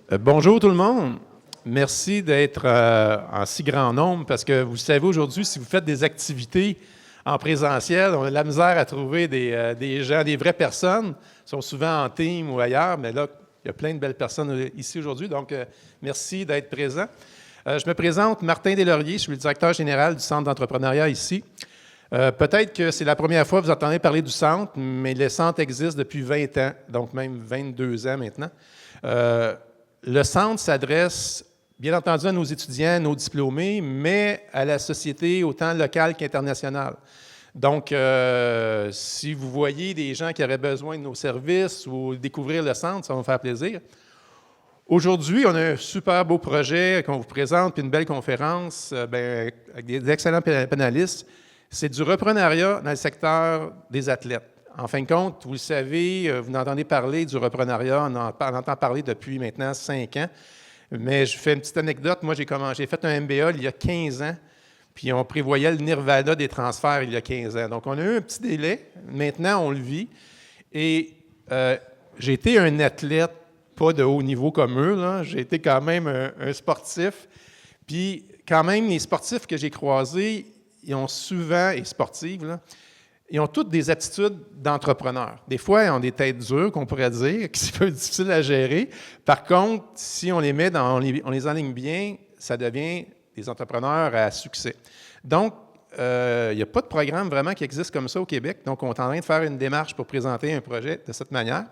Bonjour tout le monde. Merci d'être en si grand nombre parce que vous savez aujourd'hui, si vous faites des activités en présentiel, on a de la misère à trouver des gens, des vraies personnes. Ils sont souvent en team ou ailleurs, mais là, il y a plein de belles personnes ici aujourd'hui. Donc, merci d'être présent. Je me présente Martin Deslauriers, je suis le directeur général du Centre d'entrepreneuriat ici. Peut-être que c'est la première fois que vous entendez parler du centre, mais le centre existe depuis 20 ans, donc même 22 ans maintenant. Le centre s'adresse, bien entendu, à nos étudiants, nos diplômés, mais à la société autant locale qu'internationale. Donc, si vous voyez des gens qui auraient besoin de nos services ou découvrir le centre, ça va me faire plaisir. Aujourd'hui, on a un super beau projet qu'on vous présente, puis une belle conférence avec des excellents panélistes. C'est du reprenariat dans le secteur des athlètes. En fin de compte, vous le savez, vous entendez parler du reprenariat, on entend parler depuis maintenant 5 ans. Mais je fais une petite anecdote. Moi, j'ai fait un MBA il y a 15 ans, puis on prévoyait le nirvana des transferts il y a 15 ans. Donc, on a eu un petit délai. Maintenant, on le vit. Et j'ai été un athlète, pas de haut niveau comme eux, là. J'ai été quand même un sportif. Puis, quand même, les sportifs que j'ai croisés, ils ont souvent, et sportives, là, ils ont toutes des attitudes d'entrepreneurs. Des fois, ils ont des têtes dures, qu'on pourrait dire, qui sont difficiles à gérer. Par contre, si on les met on les enligne bien, ça devient des entrepreneurs à succès. Donc, il n'y a pas de programme vraiment qui existe comme ça au Québec. Donc, on est en train de faire une démarche pour présenter un projet de cette manière.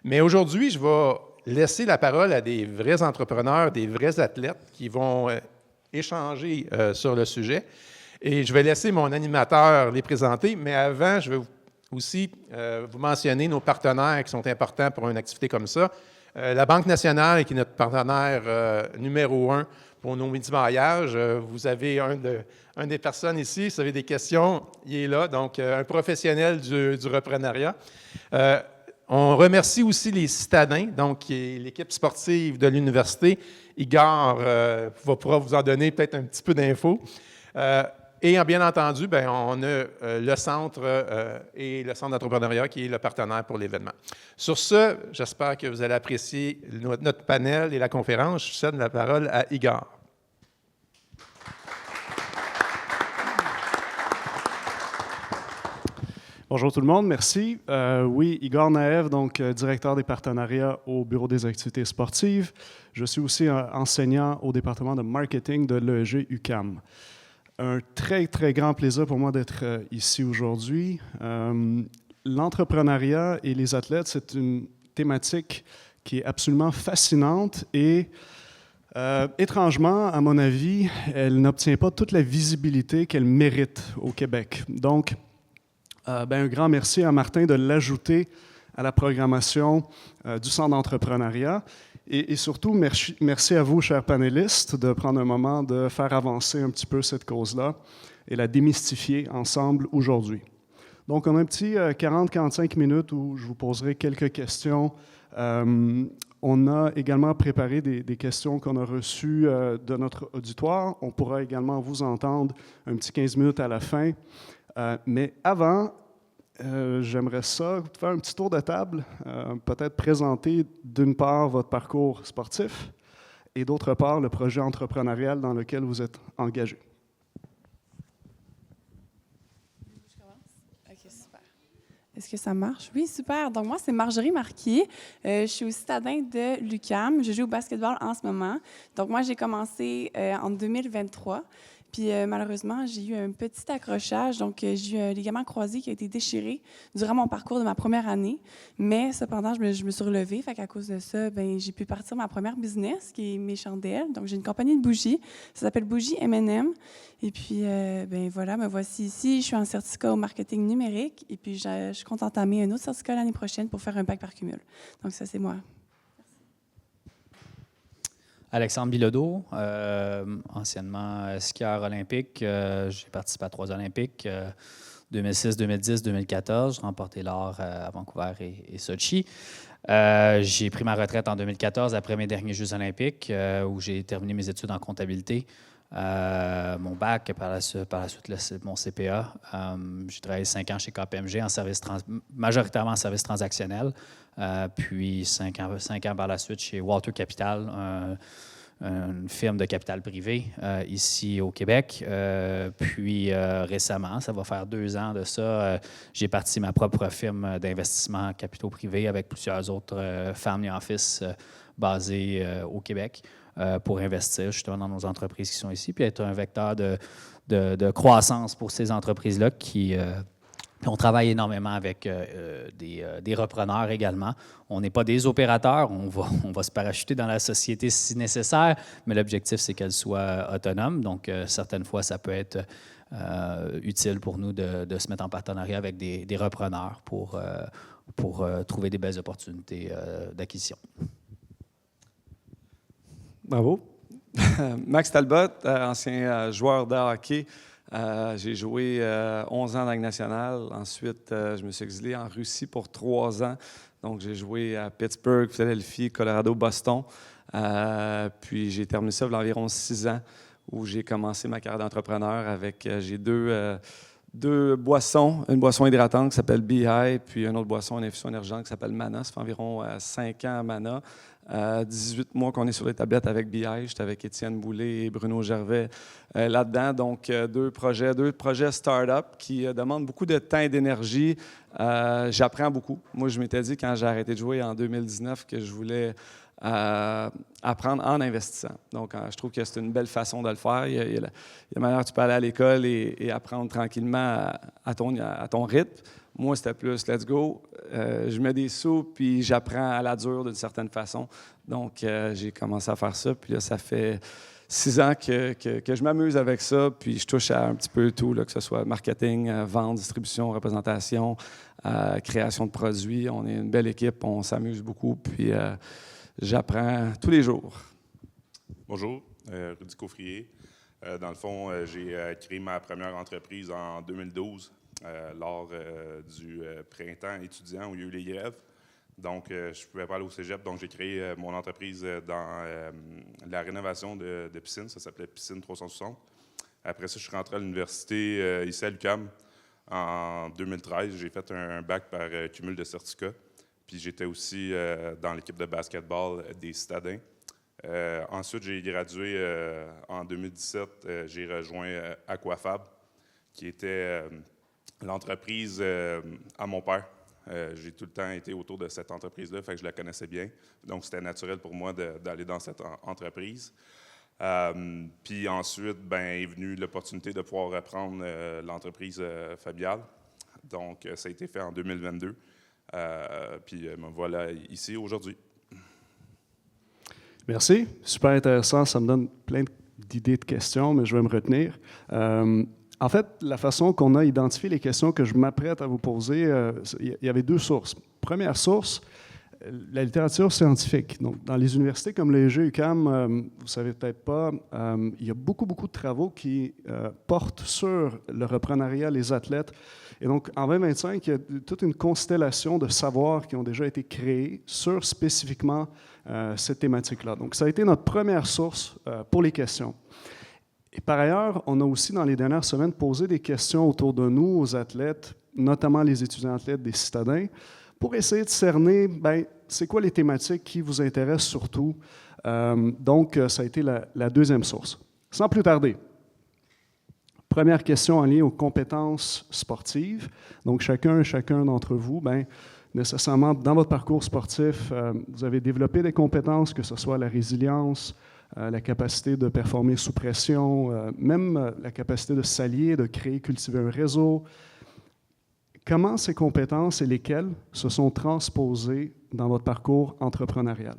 Mais aujourd'hui, je vais laisser la parole à des vrais entrepreneurs, des vrais athlètes qui vont échanger sur le sujet. Et je vais laisser mon animateur les présenter, mais avant, je vais aussi vous mentionner nos partenaires qui sont importants pour une activité comme ça. La Banque nationale, qui est notre partenaire numéro 1 pour nos midi-voyages. Vous avez un des personnes ici, si vous avez des questions, il est là, donc un professionnel du reprenariat. On remercie aussi les citadins, donc l'équipe sportive de l'université. Igor pourra vous en donner peut-être un petit peu d'infos. Et bien entendu, on a le centre et le centre d'entrepreneuriat qui est le partenaire pour l'événement. Sur ce, j'espère que vous allez apprécier notre panel et la conférence. Je cède la parole à Igor. Bonjour tout le monde, merci. Oui, Igor Naev, donc directeur des partenariats au Bureau des activités sportives. Je suis aussi enseignant au département de marketing de l'EEG UQAM. Un très, très grand plaisir pour moi d'être ici aujourd'hui. L'entrepreneuriat et les athlètes, c'est une thématique qui est absolument fascinante et étrangement, à mon avis, elle n'obtient pas toute la visibilité qu'elle mérite au Québec. Donc, un grand merci à Martin de l'ajouter à la programmation du Centre d'entrepreneuriat. Et surtout, merci à vous, chers panélistes, de prendre un moment de faire avancer un petit peu cette cause-là et la démystifier ensemble aujourd'hui. Donc, on a un petit 40-45 minutes où je vous poserai quelques questions. On a également préparé des questions qu'on a reçues de notre auditoire. On pourra également vous entendre un petit 15 minutes à la fin. Mais avant, j'aimerais ça faire un petit tour de table, peut-être présenter d'une part votre parcours sportif et d'autre part le projet entrepreneurial dans lequel vous êtes engagé. Je commence? OK, super. Est-ce que ça marche? Oui, super. Donc, moi, c'est Marjorie Marquier. Je suis au citadin de l'UQAM. Je joue au basketball en ce moment. Donc, moi, j'ai commencé en 2023. Puis malheureusement, j'ai eu un petit accrochage, donc j'ai eu un ligament croisé qui a été déchiré durant mon parcours de ma première année. Mais cependant, je me suis relevée, fait qu'à cause de ça, j'ai pu partir ma première business, qui est mes chandelles. Donc j'ai une compagnie de bougies, ça s'appelle Bougies M&M. Et puis voilà, me voici ici. Je suis en certificat au marketing numérique, et puis je compte entamer un autre certificat l'année prochaine pour faire un bac par cumul. Donc ça, c'est moi. Alexandre Bilodeau, anciennement skieur olympique. J'ai participé à 3 Olympiques, 2006, 2010, 2014. J'ai remporté l'or à Vancouver et Sochi. J'ai pris ma retraite en 2014 après mes derniers Jeux olympiques, où j'ai terminé mes études en comptabilité. mon bac, par la suite mon CPA. J'ai travaillé 5 ans chez KPMG, majoritairement en service transactionnel, puis 5 ans par la suite chez Walter Capital, une firme de capital privé ici au Québec. Puis récemment, ça va faire 2 ans de ça, j'ai parti ma propre firme d'investissement en capitaux privés avec plusieurs autres family office basés au Québec pour investir justement dans nos entreprises qui sont ici, puis être un vecteur de croissance pour ces entreprises-là qui... on travaille énormément avec des repreneurs également. On n'est pas des opérateurs, on va se parachuter dans la société si nécessaire, mais l'objectif, c'est qu'elle soit autonome. Donc, certaines fois, ça peut être utile pour nous de se mettre en partenariat avec des repreneurs pour trouver des belles opportunités d'acquisition. Bravo. Max Talbot, ancien joueur de hockey. J'ai joué 11 ans dans la Ligue nationale. Ensuite, je me suis exilé en Russie pour 3 ans. Donc, j'ai joué à Pittsburgh, Philadelphie, Colorado, Boston. Puis, j'ai terminé ça il y a environ 6 ans où j'ai commencé ma carrière d'entrepreneur avec... j'ai deux boissons. Une boisson hydratante qui s'appelle Beehive, puis une autre boisson, une infusion énergisante qui s'appelle Mana. Ça fait environ 5 ans à Mana. 18 mois qu'on est sur les tablettes avec Beehive. J'étais avec Étienne Boulay et Bruno Gervais là-dedans. Donc, deux projets start-up qui demandent beaucoup de temps et d'énergie. J'apprends beaucoup. Moi, je m'étais dit quand j'ai arrêté de jouer en 2019 que je voulais apprendre en investissant. Donc, je trouve que c'est une belle façon de le faire. Il y a la manière dont tu peux aller à l'école et apprendre tranquillement à ton rythme. Moi, c'était plus « let's go ». Je mets des sous, puis j'apprends à la dure d'une certaine façon. Donc, j'ai commencé à faire ça. Puis là, ça fait 6 ans que je m'amuse avec ça. Puis je touche à un petit peu tout, là, que ce soit marketing, vente, distribution, représentation, création de produits. On est une belle équipe, on s'amuse beaucoup. Puis j'apprends tous les jours. Bonjour, Rudy Coffrier. Dans le fond, j'ai créé ma première entreprise en 2012 lors du printemps étudiant où il y a eu les grèves. Donc, je ne pouvais pas aller au cégep, donc j'ai créé mon entreprise dans la rénovation de piscine. Ça s'appelait Piscine 360. Après ça, je suis rentré à l'université ici à l'UQAM en 2013. J'ai fait un bac par cumul de certificats. Puis j'étais aussi dans l'équipe de basketball des Citadins. Ensuite, j'ai gradué en 2017. J'ai rejoint Aquafab, qui était l'entreprise à mon père. J'ai tout le temps été autour de cette entreprise-là, fait que je la connaissais bien. Donc, c'était naturel pour moi d'aller dans cette entreprise. Puis ensuite, est venue l'opportunité de pouvoir reprendre l'entreprise familiale. Donc, ça a été fait en 2022. Puis me voilà ici aujourd'hui. Merci. Super intéressant. Ça me donne plein d'idées de questions, mais je vais me retenir. En fait, la façon qu'on a identifié les questions que je m'apprête à vous poser, il y avait 2 sources. Première source, la littérature scientifique. Donc, dans les universités comme l'EG UQAM, vous ne savez peut-être pas, il y a beaucoup de travaux qui portent sur le reprenariat, les athlètes. Et donc, en 2025, il y a toute une constellation de savoirs qui ont déjà été créés sur spécifiquement cette thématique-là. Donc, ça a été notre première source pour les questions. Et par ailleurs, on a aussi, dans les dernières semaines, posé des questions autour de nous, aux athlètes, notamment les étudiants athlètes des Citadins, pour essayer de cerner, c'est quoi les thématiques qui vous intéressent surtout. Donc, ça a été la deuxième source. Sans plus tarder, première question en lien aux compétences sportives. Donc, chacun d'entre vous, nécessairement, dans votre parcours sportif, vous avez développé des compétences, que ce soit la résilience, la capacité de performer sous pression, même la capacité de s'allier, de créer, cultiver un réseau. Comment ces compétences et lesquelles se sont transposées dans votre parcours entrepreneurial?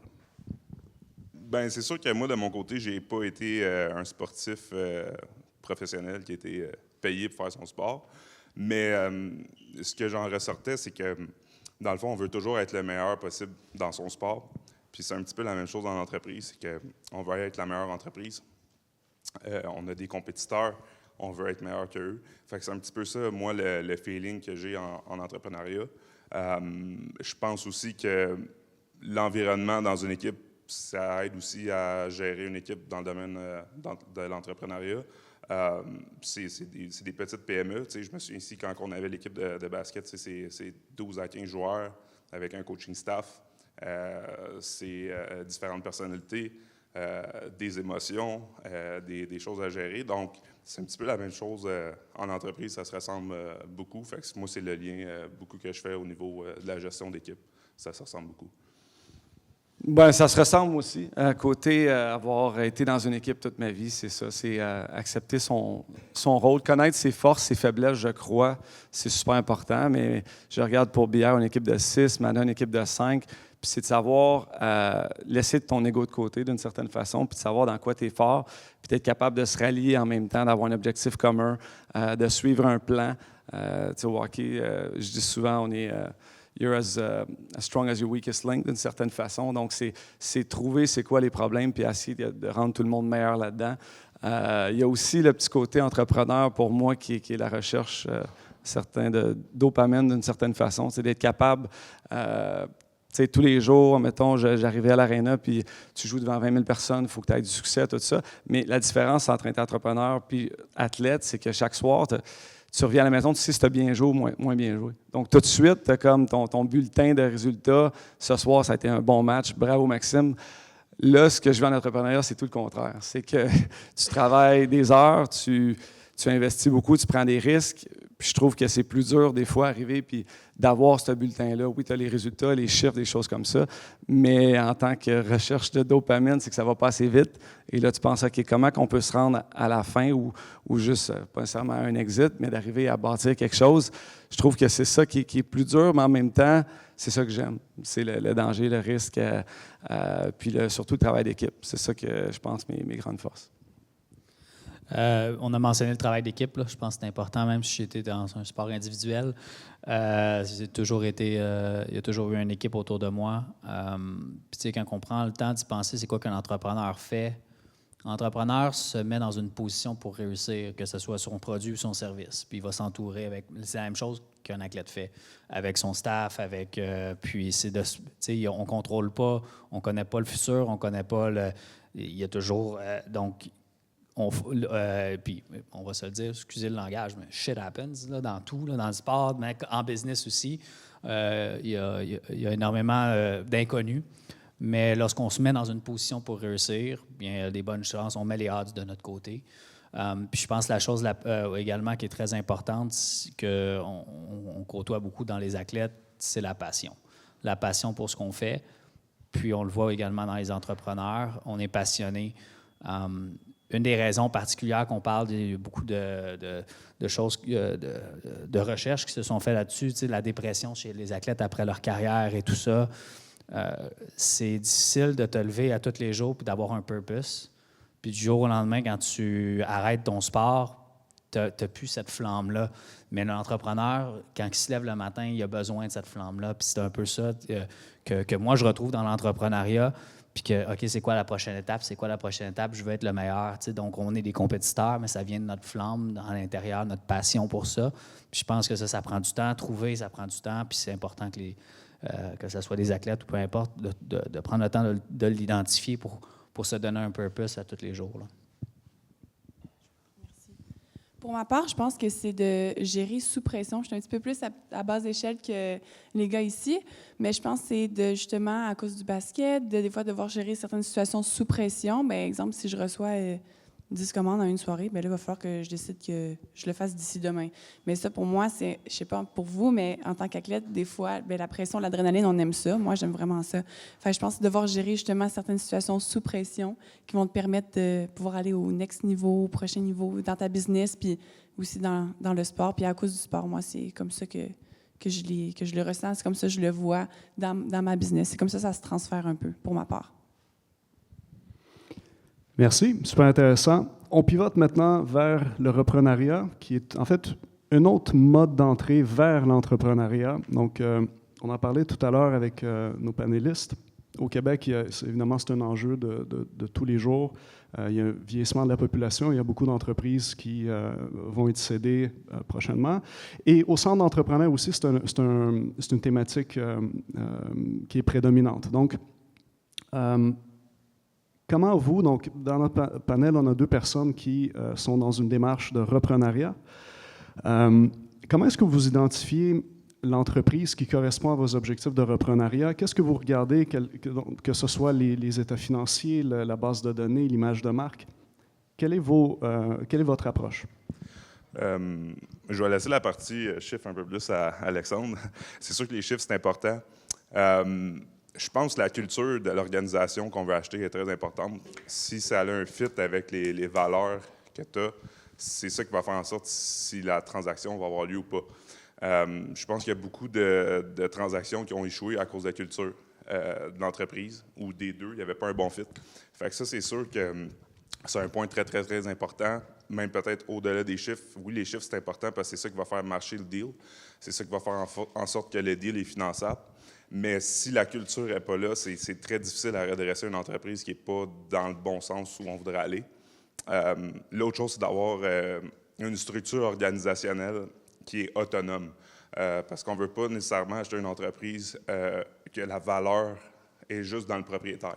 C'est sûr que moi, de mon côté, je n'ai pas été un sportif professionnel qui a été payé pour faire son sport. Mais ce que j'en ressortais, c'est que, dans le fond, on veut toujours être le meilleur possible dans son sport. Puis c'est un petit peu la même chose dans l'entreprise, c'est qu'on veut être la meilleure entreprise. On a des compétiteurs, on veut être meilleur qu'eux. Fait que c'est un petit peu ça, moi, le feeling que j'ai en entrepreneuriat. Je pense aussi que l'environnement dans une équipe, ça aide aussi à gérer une équipe dans le domaine de l'entrepreneuriat. C'est des petites PME. Je me souviens ici, quand on avait l'équipe de basket, c'est 12 à 15 joueurs avec un coaching staff. C'est différentes personnalités, des émotions, des choses à gérer. Donc, c'est un petit peu la même chose en entreprise. Ça se ressemble beaucoup. Fait que moi, c'est le lien beaucoup que je fais au niveau de la gestion d'équipe. Ça se ressemble beaucoup. Ben, ça se ressemble aussi. À côté, avoir été dans une équipe toute ma vie, c'est ça. C'est accepter son rôle, connaître ses forces, ses faiblesses, je crois. C'est super important. Mais je regarde pour Bière une équipe de 6, Mana une équipe de 5. Puis c'est de savoir laisser ton ego de côté d'une certaine façon, puis de savoir dans quoi tu es fort, puis d'être capable de se rallier en même temps, d'avoir un objectif commun, de suivre un plan. Tu sais, au hockey, je dis souvent, on est... You're as strong as your weakest link, d'une certaine façon. Donc, c'est trouver c'est quoi les problèmes puis essayer de rendre tout le monde meilleur là-dedans. Il y a aussi le petit côté entrepreneur pour moi qui est la recherche certain de dopamine d'une certaine façon. C'est d'être capable, tu sais, tous les jours, mettons, j'arrivais à l'aréna puis tu joues devant 20 000 personnes, il faut que tu aies du succès, tout ça. Mais la différence entre être entrepreneur puis athlète, c'est que chaque soir, tu reviens à la maison, tu sais si tu as bien joué ou moins bien joué. Donc, tout de suite, tu as comme ton bulletin de résultats. Ce soir, ça a été un bon match. Bravo, Maxime. Là, ce que je veux en entrepreneuriat, c'est tout le contraire. C'est que tu travailles des heures, tu investis beaucoup, tu prends des risques. Puis je trouve que c'est plus dur, des fois, d'arriver puis d'avoir ce bulletin-là. Oui, tu as les résultats, les chiffres, des choses comme ça. Mais en tant que recherche de dopamine, c'est que ça va pas assez vite. Et là, tu penses, OK, comment on peut se rendre à la fin ou juste, pas nécessairement à un exit, mais d'arriver à bâtir quelque chose. Je trouve que c'est ça qui est plus dur, mais en même temps, c'est ça que j'aime. C'est le danger, le risque, puis surtout le travail d'équipe. C'est ça que je pense mes grandes forces. On a mentionné le travail d'équipe. Je pense que c'est important, même si j'étais dans un sport individuel. J'ai toujours été, il y a toujours eu une équipe autour de moi. Puis, tu sais, quand on prend le temps d'y penser, c'est quoi qu'un entrepreneur fait? L'entrepreneur se met dans une position pour réussir, que ce soit son produit ou son service. Puis, il va s'entourer avec. C'est la même chose qu'un athlète fait, avec son staff, puis, c'est de. Tu sais, on ne contrôle pas, on ne connaît pas le futur, on ne connaît pas le. Il y a toujours. Donc, puis, on va se le dire, excusez le langage, mais shit happens là, dans tout, là, dans le sport, mais en business aussi. Il y a énormément d'inconnus. Mais lorsqu'on se met dans une position pour réussir, bien, il y a des bonnes chances, on met les odds de notre côté. Puis je pense que la chose également qui est très importante, qu'on côtoie beaucoup dans les athlètes, c'est la passion. La passion pour ce qu'on fait. Puis on le voit également dans les entrepreneurs. On est passionné. Une des raisons particulières qu'on parle, il y a beaucoup de choses, de recherches qui se sont faites là-dessus, tu sais, la dépression chez les athlètes après leur carrière et tout ça. C'est difficile de te lever à tous les jours et d'avoir un purpose. Puis du jour au lendemain, quand tu arrêtes ton sport, tu n'as plus cette flamme-là. Mais l'entrepreneur, quand il se lève le matin, il a besoin de cette flamme-là. Puis c'est un peu ça que moi, je retrouve dans l'entrepreneuriat. Puis que, OK, c'est quoi la prochaine étape? C'est quoi la prochaine étape? Je veux être le meilleur. Tu sais, donc, on est des compétiteurs, mais ça vient de notre flamme à l'intérieur, notre passion pour ça. Puis je pense que ça prend du temps. Trouver, ça prend du temps. Puis c'est important que ce soit des athlètes ou peu importe, de prendre le temps de l'identifier pour se donner un purpose à tous les jours. Là. Merci. Pour ma part, je pense que c'est de gérer sous pression. Je suis un petit peu plus à basse échelle que les gars ici, mais je pense que c'est de, justement, à cause du basket, des fois devoir gérer certaines situations sous pression. Bien, exemple, si je reçois 10 commandes en une soirée, bien là, il va falloir que je décide que je le fasse d'ici demain. Mais ça, pour moi, c'est, je sais pas pour vous, mais en tant qu'athlète, des fois, bien, la pression, l'adrénaline, on aime ça. Moi, j'aime vraiment ça. Fait, je pense devoir gérer justement certaines situations sous pression qui vont te permettre de pouvoir aller au next niveau, au prochain niveau dans ta business, puis aussi dans le sport. Puis à cause du sport, moi, c'est comme ça que je le ressens. C'est comme ça que je le vois dans ma business. C'est comme ça se transfère un peu, pour ma part. Merci, super intéressant. On pivote maintenant vers le reprenariat, qui est en fait un autre mode d'entrée vers l'entrepreneuriat. Donc, on en parlait tout à l'heure avec nos panélistes. Au Québec, évidemment, c'est un enjeu de tous les jours. Il y a un vieillissement de la population. Il y a beaucoup d'entreprises qui vont être cédées prochainement. Et au Centre d'entrepreneurs aussi, c'est une thématique qui est prédominante. Donc, comment vous, donc dans notre panel, on a 2 personnes qui sont dans une démarche de reprenariat. Comment est-ce que vous identifiez l'entreprise qui correspond à vos objectifs de reprenariat? Qu'est-ce que vous regardez, que ce soit les états financiers, la base de données, l'image de marque? Quelle est votre approche? Je vais laisser la partie chiffres un peu plus à Alexandre. C'est sûr que les chiffres, c'est important. Je pense que la culture de l'organisation qu'on veut acheter est très importante. Si ça a un fit avec les valeurs que tu as, c'est ça qui va faire en sorte si la transaction va avoir lieu ou pas. Je pense qu'il y a beaucoup de transactions qui ont échoué à cause de la culture de l'entreprise ou des deux. Il n'y avait pas un bon fit. Fait que ça, c'est sûr que c'est un point très, très, très important, même peut-être au-delà des chiffres. Oui, les chiffres, c'est important parce que c'est ça qui va faire marcher le deal. C'est ça qui va faire en sorte que le deal est finançable. Mais si la culture n'est pas là, c'est très difficile à redresser une entreprise qui n'est pas dans le bon sens où on voudrait aller. L'autre chose, c'est d'avoir une structure organisationnelle qui est autonome. Parce qu'on ne veut pas nécessairement acheter une entreprise que la valeur est juste dans le propriétaire.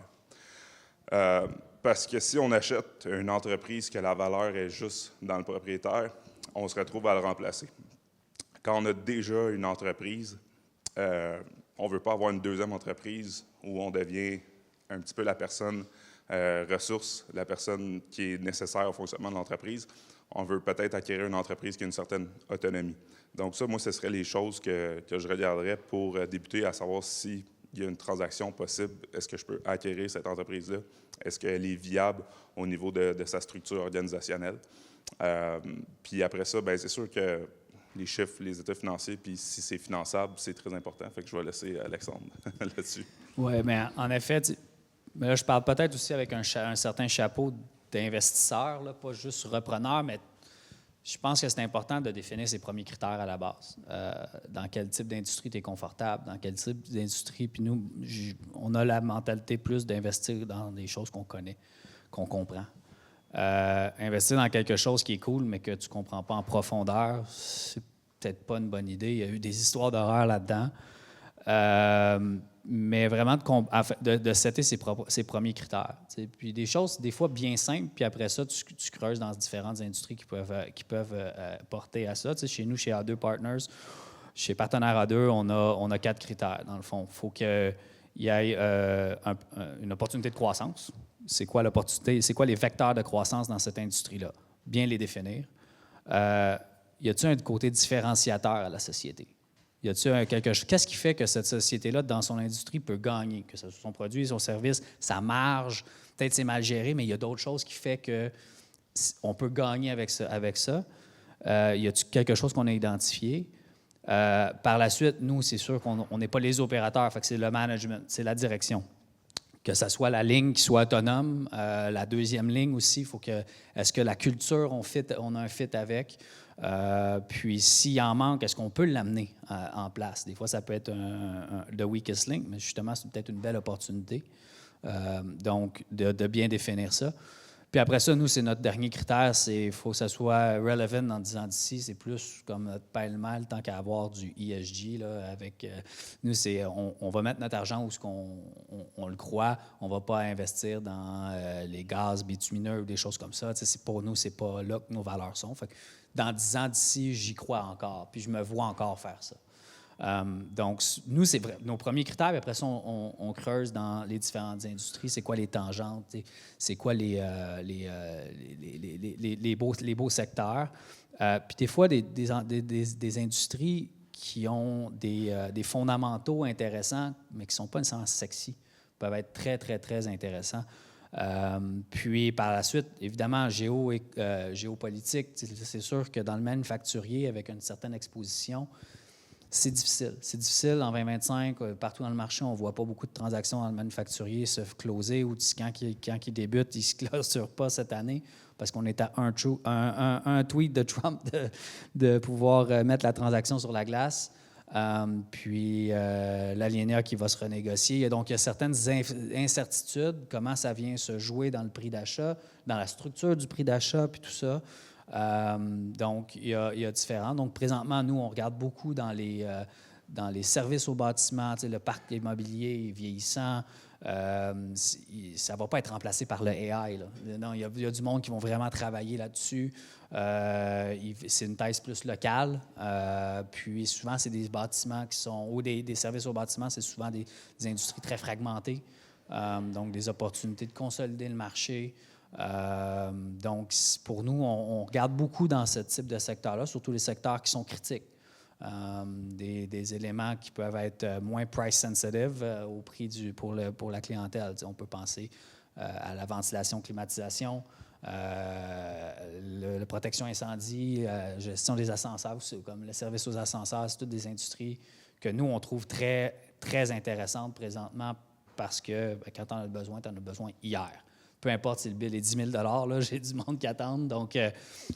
Parce que si on achète une entreprise que la valeur est juste dans le propriétaire, on se retrouve à le remplacer. Quand on a déjà une entreprise, on ne veut pas avoir une deuxième entreprise où on devient un petit peu la personne ressource, la personne qui est nécessaire au fonctionnement de l'entreprise. On veut peut-être acquérir une entreprise qui a une certaine autonomie. Donc ça, moi, ce seraient les choses que je regarderais pour débuter, à savoir s'il y a une transaction possible. Est-ce que je peux acquérir cette entreprise-là? Est-ce qu'elle est viable au niveau de sa structure organisationnelle? Puis après ça, bien, c'est sûr que les chiffres, les états financiers, puis si c'est finançable, c'est très important. Fait que je vais laisser Alexandre là-dessus. Oui, mais en effet, mais là, je parle peut-être aussi avec un certain chapeau d'investisseur, là, pas juste repreneur, mais je pense que c'est important de définir ses premiers critères à la base. Dans quel type d'industrie tu es confortable, dans quel type d'industrie. Puis nous, on a la mentalité plus d'investir dans des choses qu'on connaît, qu'on comprend. Investir dans quelque chose qui est cool, mais que tu ne comprends pas en profondeur, c'est peut-être pas une bonne idée. Il y a eu des histoires d'horreur là-dedans. Mais vraiment de setter ses premiers critères. T'sais. Puis des choses, des fois, bien simples, puis après ça, tu creuses dans différentes industries qui peuvent porter à ça. T'sais, chez nous, chez A2 Partners, chez Partenaire A2, on a 4 critères, dans le fond. Il faut qu'il y ait une opportunité de croissance. C'est quoi l'opportunité? C'est quoi les vecteurs de croissance dans cette industrie-là? Bien les définir. Y a-t-il un côté différenciateur à la société? Y a-t-il quelque chose? Qu'est-ce qui fait que cette société-là, dans son industrie, peut gagner? Que ce soit son produit, son service, sa marge, peut-être c'est mal géré, mais il y a d'autres choses qui font qu'on peut gagner avec ça. Y a-t-il quelque chose qu'on a identifié? Par la suite, nous, c'est sûr qu'on n'est pas les opérateurs, fait que c'est le management, c'est la direction. Que ce soit la ligne qui soit autonome, la deuxième ligne aussi, il faut que, est-ce que la culture, on a un fit avec? Puis s'il en manque, est-ce qu'on peut l'amener en place? Des fois, ça peut être the weakest link, mais justement, c'est peut-être une belle opportunité. Donc, de bien définir ça. Puis après ça, nous, c'est notre dernier critère, il faut que ça soit relevant dans 10 ans d'ici. C'est plus comme notre pêle-mêle, tant qu'à avoir du ESG. Là, avec, nous, on va mettre notre argent où on le croit. On ne va pas investir dans les gaz bitumineux ou des choses comme ça. Pour nous, ce n'est pas là que nos valeurs sont. Fait que dans 10 ans d'ici, j'y crois encore. Puis je me vois encore faire ça. Donc, nous, c'est vrai. Nos premiers critères, puis après ça, on creuse dans les différentes industries. C'est quoi les tangentes? C'est quoi les beaux secteurs? Puis des fois, des industries qui ont des fondamentaux intéressants, mais qui ne sont pas nécessairement sexy, peuvent être très, très, très intéressants. Puis par la suite, évidemment, géopolitique, c'est sûr que dans le manufacturier, avec une certaine exposition, c'est difficile. C'est difficile en 2025. Partout dans le marché, on ne voit pas beaucoup de transactions dans le manufacturier se closer ou quand ils débutent, ils ne se clôturent pas cette année parce qu'on est à un tweet de Trump de pouvoir mettre la transaction sur la glace. Puis l'alinéa qui va se renégocier. Donc, il y a certaines incertitudes, comment ça vient se jouer dans le prix d'achat, dans la structure du prix d'achat, puis tout ça. Donc, il y a différents. Donc, présentement, nous, on regarde beaucoup dans les services au bâtiment, le parc immobilier est vieillissant, ça ne va pas être remplacé par le AI, là. Non, il y a du monde qui vont vraiment travailler là-dessus. C'est une thèse plus locale. Puis souvent, c'est des bâtiments qui sont, ou des services au bâtiment, c'est souvent des industries très fragmentées. Donc, des opportunités de consolider le marché. Donc, pour nous, on regarde beaucoup dans ce type de secteur-là, surtout les secteurs qui sont critiques. Des éléments qui peuvent être moins price sensitive au prix pour la clientèle. On peut penser à la ventilation, climatisation, la protection incendie, gestion des ascenseurs, comme le service aux ascenseurs, c'est toutes des industries que nous, on trouve très, très intéressantes présentement parce que quand tu en as besoin, tu en as besoin hier. Peu importe si le bill est 10 000 là, j'ai du monde qui attend. Donc,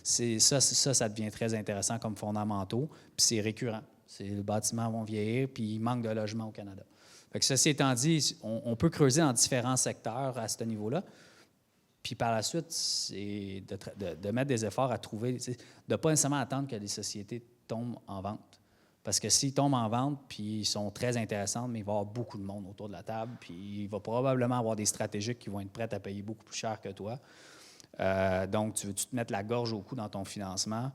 ça devient très intéressant comme fondamentaux. Puis c'est récurrent. Les bâtiments vont vieillir, puis il manque de logements au Canada. Fait que ceci étant dit, on peut creuser dans différents secteurs à ce niveau-là. Puis par la suite, c'est de mettre des efforts à trouver, de ne pas nécessairement attendre que les sociétés tombent en vente. Parce que s'ils tombent en vente, puis ils sont très intéressants, mais il va y avoir beaucoup de monde autour de la table, puis il va probablement avoir des stratégiques qui vont être prêtes à payer beaucoup plus cher que toi. Donc, tu veux-tu te mettre la gorge au cou dans ton financement?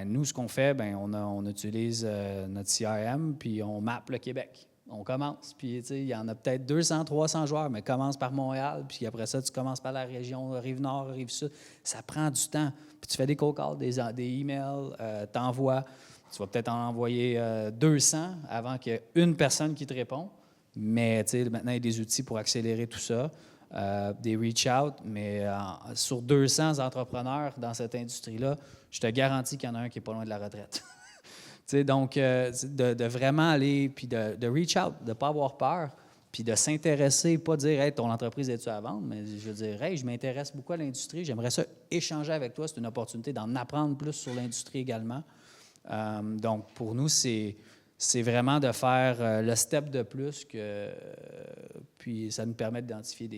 Nous, ce qu'on fait, on utilise notre CRM, puis on mappe le Québec. On commence, puis il y en a peut-être 200, 300 joueurs, mais commence par Montréal, puis après ça, tu commences par la région Rive-Nord, Rive-Sud. Ça prend du temps. Puis tu fais des cold calls, des emails, t'envoies. Tu vas peut-être en envoyer 200 avant qu'il y ait une personne qui te répond. Mais maintenant, il y a des outils pour accélérer tout ça, des reach-out. Mais sur 200 entrepreneurs dans cette industrie-là, je te garantis qu'il y en a un qui n'est pas loin de la retraite. Donc, de vraiment aller, puis de reach-out, de ne pas avoir peur, puis de s'intéresser, pas dire « Hey, ton entreprise est-tu à vendre? » Mais je veux dire « Hey, je m'intéresse beaucoup à l'industrie, j'aimerais ça échanger avec toi. » C'est une opportunité d'en apprendre plus sur l'industrie également. Donc, pour nous, c'est vraiment de faire le step de plus, puis ça nous permet d'identifier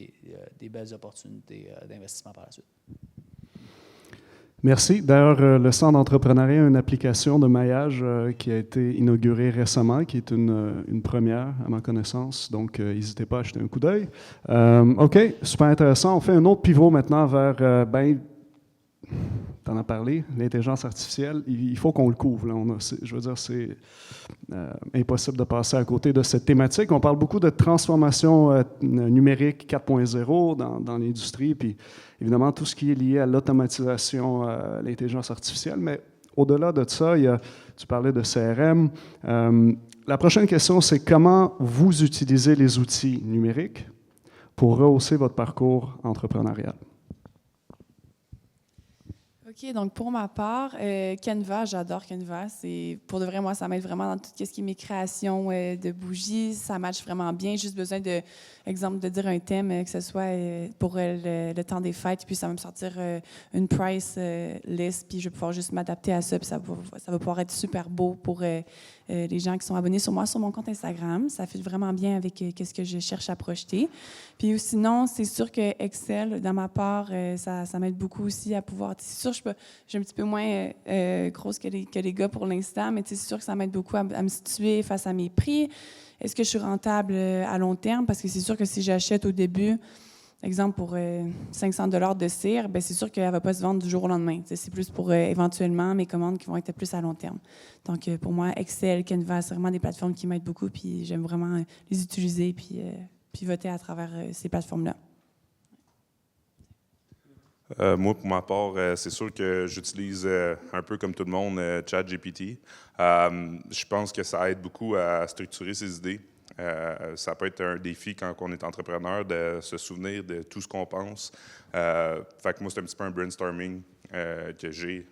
des belles opportunités d'investissement par la suite. Merci. D'ailleurs, le Centre d'entrepreneuriat a une application de maillage qui a été inaugurée récemment, qui est une première à ma connaissance. Donc, n'hésitez pas à jeter un coup d'œil. OK, super intéressant. On fait un autre pivot maintenant vers... tu en as parlé, l'intelligence artificielle, il faut qu'on le couvre. Là. Je veux dire, c'est impossible de passer à côté de cette thématique. On parle beaucoup de transformation numérique 4.0 dans l'industrie, puis évidemment tout ce qui est lié à l'automatisation, l'intelligence artificielle. Mais au-delà de ça, tu parlais de CRM. La prochaine question, c'est comment vous utilisez les outils numériques pour rehausser votre parcours entrepreneurial? OK, donc pour ma part, Canva, j'adore Canva. Pour de vrai, moi, ça m'aide vraiment dans tout ce qui est mes créations de bougies. Ça matche vraiment bien. Juste besoin exemple, de dire un thème, que ce soit pour le temps des fêtes, puis ça va me sortir une price list, puis je vais pouvoir juste m'adapter à ça, puis ça va pouvoir être super beau pour les gens qui sont abonnés sur moi, sur mon compte Instagram. Ça fait vraiment bien avec ce que je cherche à projeter. Puis sinon, c'est sûr que Excel, dans ma part, ça m'aide beaucoup aussi à pouvoir... C'est sûr, je suis un petit peu moins grosse que les gars pour l'instant, mais c'est sûr que ça m'aide beaucoup à me situer face à mes prix. Est-ce que je suis rentable à long terme? Parce que c'est sûr que si j'achète au début, exemple pour 500 $ de cire, bien, c'est sûr qu'elle ne va pas se vendre du jour au lendemain. C'est plus pour éventuellement mes commandes qui vont être plus à long terme. Donc, pour moi, Excel, Canva, c'est vraiment des plateformes qui m'aident beaucoup, puis j'aime vraiment les utiliser puis pivoter à travers ces plateformes-là. Moi, pour ma part, c'est sûr que j'utilise un peu comme tout le monde ChatGPT. Je pense que ça aide beaucoup à structurer ses idées. Ça peut être un défi quand on est entrepreneur de se souvenir de tout ce qu'on pense. Fait que moi, c'est un petit peu un brainstorming que j'ai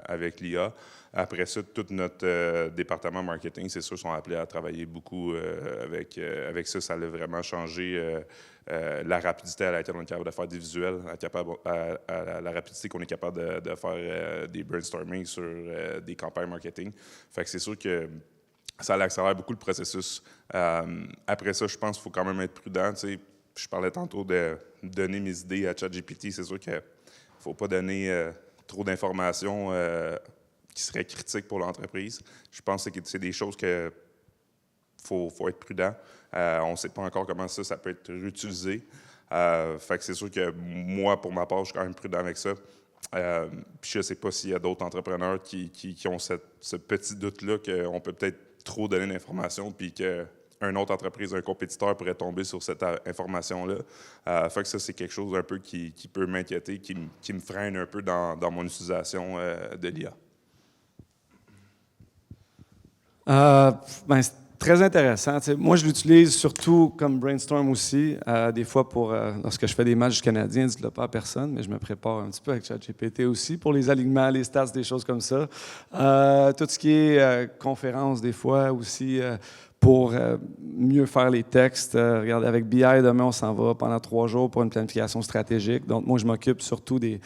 avec l'IA. Après ça, tout notre département marketing, c'est sûr, sont appelés à travailler beaucoup avec ça. Ça a vraiment changé la rapidité à laquelle on est capable de faire des visuels, la rapidité qu'on est capable de faire des brainstorming sur des campagnes marketing. Fait que c'est sûr que ça accélère beaucoup le processus. Après ça, je pense qu'il faut quand même être prudent. Tu sais, je parlais tantôt de donner mes idées à ChatGPT. C'est sûr qu'il ne faut pas donner trop d'informations qui seraient critiques pour l'entreprise. Je pense que c'est des choses que faut être prudent. On ne sait pas encore comment ça peut être réutilisé. Fait que c'est sûr que moi, pour ma part, je suis quand même prudent avec ça. Puis je ne sais pas s'il y a d'autres entrepreneurs qui ont ce petit doute-là qu'on peut peut-être trop donner d'informations, puis qu'une autre entreprise, un compétiteur pourrait tomber sur cette information-là. Fait que ça, c'est quelque chose un peu qui peut m'inquiéter, qui me freine un peu dans mon utilisation de l'IA. C'est très intéressant. T'sais, moi, je l'utilise surtout comme brainstorm aussi. Des fois, lorsque je fais des matchs canadiens, dites-le pas à personne, mais je me prépare un petit peu avec ChatGPT aussi pour les alignements, les stats, des choses comme ça. Tout ce qui est conférences, des fois aussi, pour mieux faire les textes. Regardez, avec BI, demain, on s'en va pendant 3 jours pour une planification stratégique. Donc, moi, je m'occupe surtout des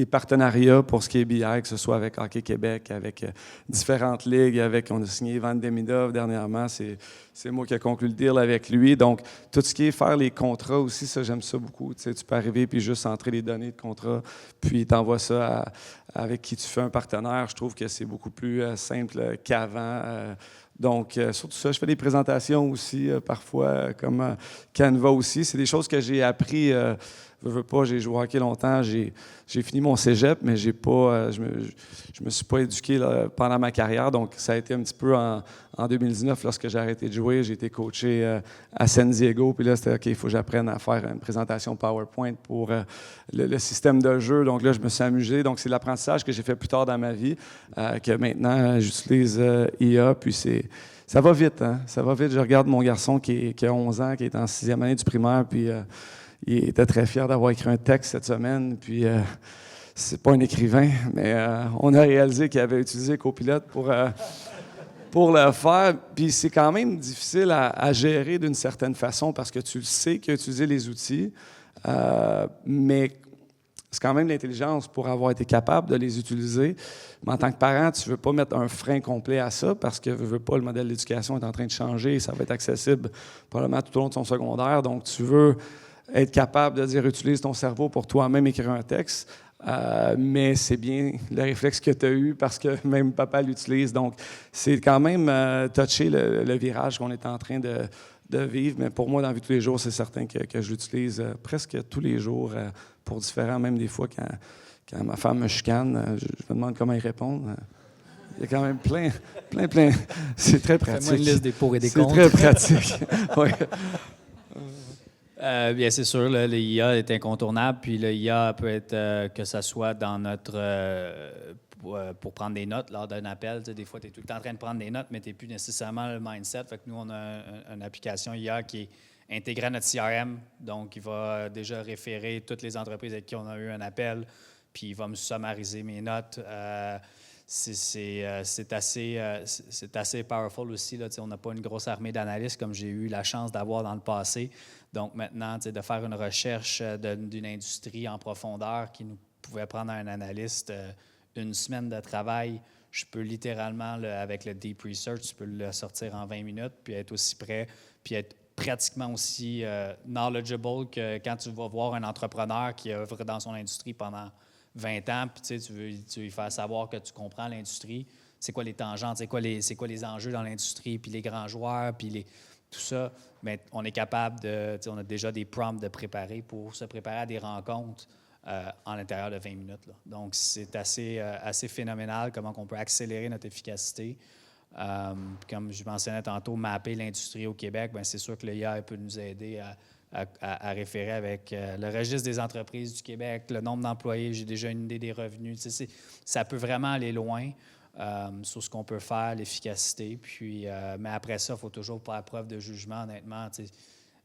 partenariats pour ce qui est BI, que ce soit avec Hockey Québec, avec différentes ligues, on a signé Ivan Demidov dernièrement, c'est moi qui ai conclu le deal avec lui. Donc, tout ce qui est faire les contrats aussi, ça, j'aime ça beaucoup. Tu sais, tu peux arriver puis juste entrer les données de contrat, puis tu envoies ça avec qui tu fais un partenaire. Je trouve que c'est beaucoup plus simple qu'avant. Donc, surtout ça, je fais des présentations aussi, parfois, comme Canva aussi. C'est des choses que j'ai appris. Je veux pas, j'ai joué au hockey longtemps, j'ai fini mon cégep, mais j'ai pas, je me suis pas éduqué là, pendant ma carrière. Donc, ça a été un petit peu en 2019, lorsque j'ai arrêté de jouer, j'ai été coaché à San Diego. Puis là, c'était OK, il faut que j'apprenne à faire une présentation PowerPoint pour le système de jeu. Donc là, je me suis amusé. Donc, c'est l'apprentissage que j'ai fait plus tard dans ma vie, que maintenant, j'utilise IA. Puis ça va vite, hein? Ça va vite. Je regarde mon garçon qui a 11 ans, qui est en 6e année du primaire, puis il était très fier d'avoir écrit un texte cette semaine. Puis c'est pas un écrivain, mais on a réalisé qu'il avait utilisé Copilot pour le faire. Puis c'est quand même difficile à gérer d'une certaine façon parce que tu le sais qu'il a utilisé les outils, mais c'est quand même l'intelligence pour avoir été capable de les utiliser. Mais en tant que parent, tu ne veux pas mettre un frein complet à ça parce que veux pas, le modèle d'éducation est en train de changer et ça va être accessible probablement tout au long de son secondaire. Donc, tu veux être capable de dire « utilise ton cerveau pour toi-même écrire un texte ». Mais c'est bien le réflexe que tu as eu parce que même papa l'utilise. Donc, c'est quand même toucher le virage qu'on est en train de vivre. Mais pour moi, dans la vie de tous les jours, c'est certain que je l'utilise presque tous les jours pour différents, même des fois quand ma femme me chicane, je me demande comment y répondre. Il y a quand même plein. C'est très pratique. Fais-moi une liste des pour et des contre. C'est très pratique. Ouais. Bien, c'est sûr, l'IA est incontournable, puis l'IA peut être, que ce soit dans notre... pour prendre des notes lors d'un appel. Tu sais, des fois, tu es tout le temps en train de prendre des notes, mais tu n'es plus nécessairement le mindset. Fait que nous, on a une application IA qui est intégrée à notre CRM, donc il va déjà référer toutes les entreprises avec qui on a eu un appel, puis il va me summariser mes notes. C'est assez powerful aussi. Là, on n'a pas une grosse armée d'analystes comme j'ai eu la chance d'avoir dans le passé. Donc maintenant, de faire une recherche d'une industrie en profondeur qui nous pouvait prendre un analyste une semaine de travail, je peux littéralement, avec le Deep Research, tu peux le sortir en 20 minutes, puis être aussi prêt, puis être pratiquement aussi knowledgeable que quand tu vas voir un entrepreneur qui œuvre dans son industrie pendant 20 ans, puis tu veux lui faire savoir que tu comprends l'industrie, c'est quoi les tangentes, c'est quoi les enjeux dans l'industrie, puis les grands joueurs, puis tout ça. Bien, on est capable on a déjà des prompts de préparer pour se préparer à des rencontres en l'intérieur de 20 minutes. Là. Donc, c'est assez phénoménal comment on peut accélérer notre efficacité. Comme je mentionnais tantôt, mapper l'industrie au Québec, bien, c'est sûr que l'IA peut nous aider à référer avec le registre des entreprises du Québec, le nombre d'employés, j'ai déjà une idée des revenus. Ça peut vraiment aller loin sur ce qu'on peut faire, l'efficacité. Puis, mais après ça, il faut toujours faire preuve de jugement, honnêtement.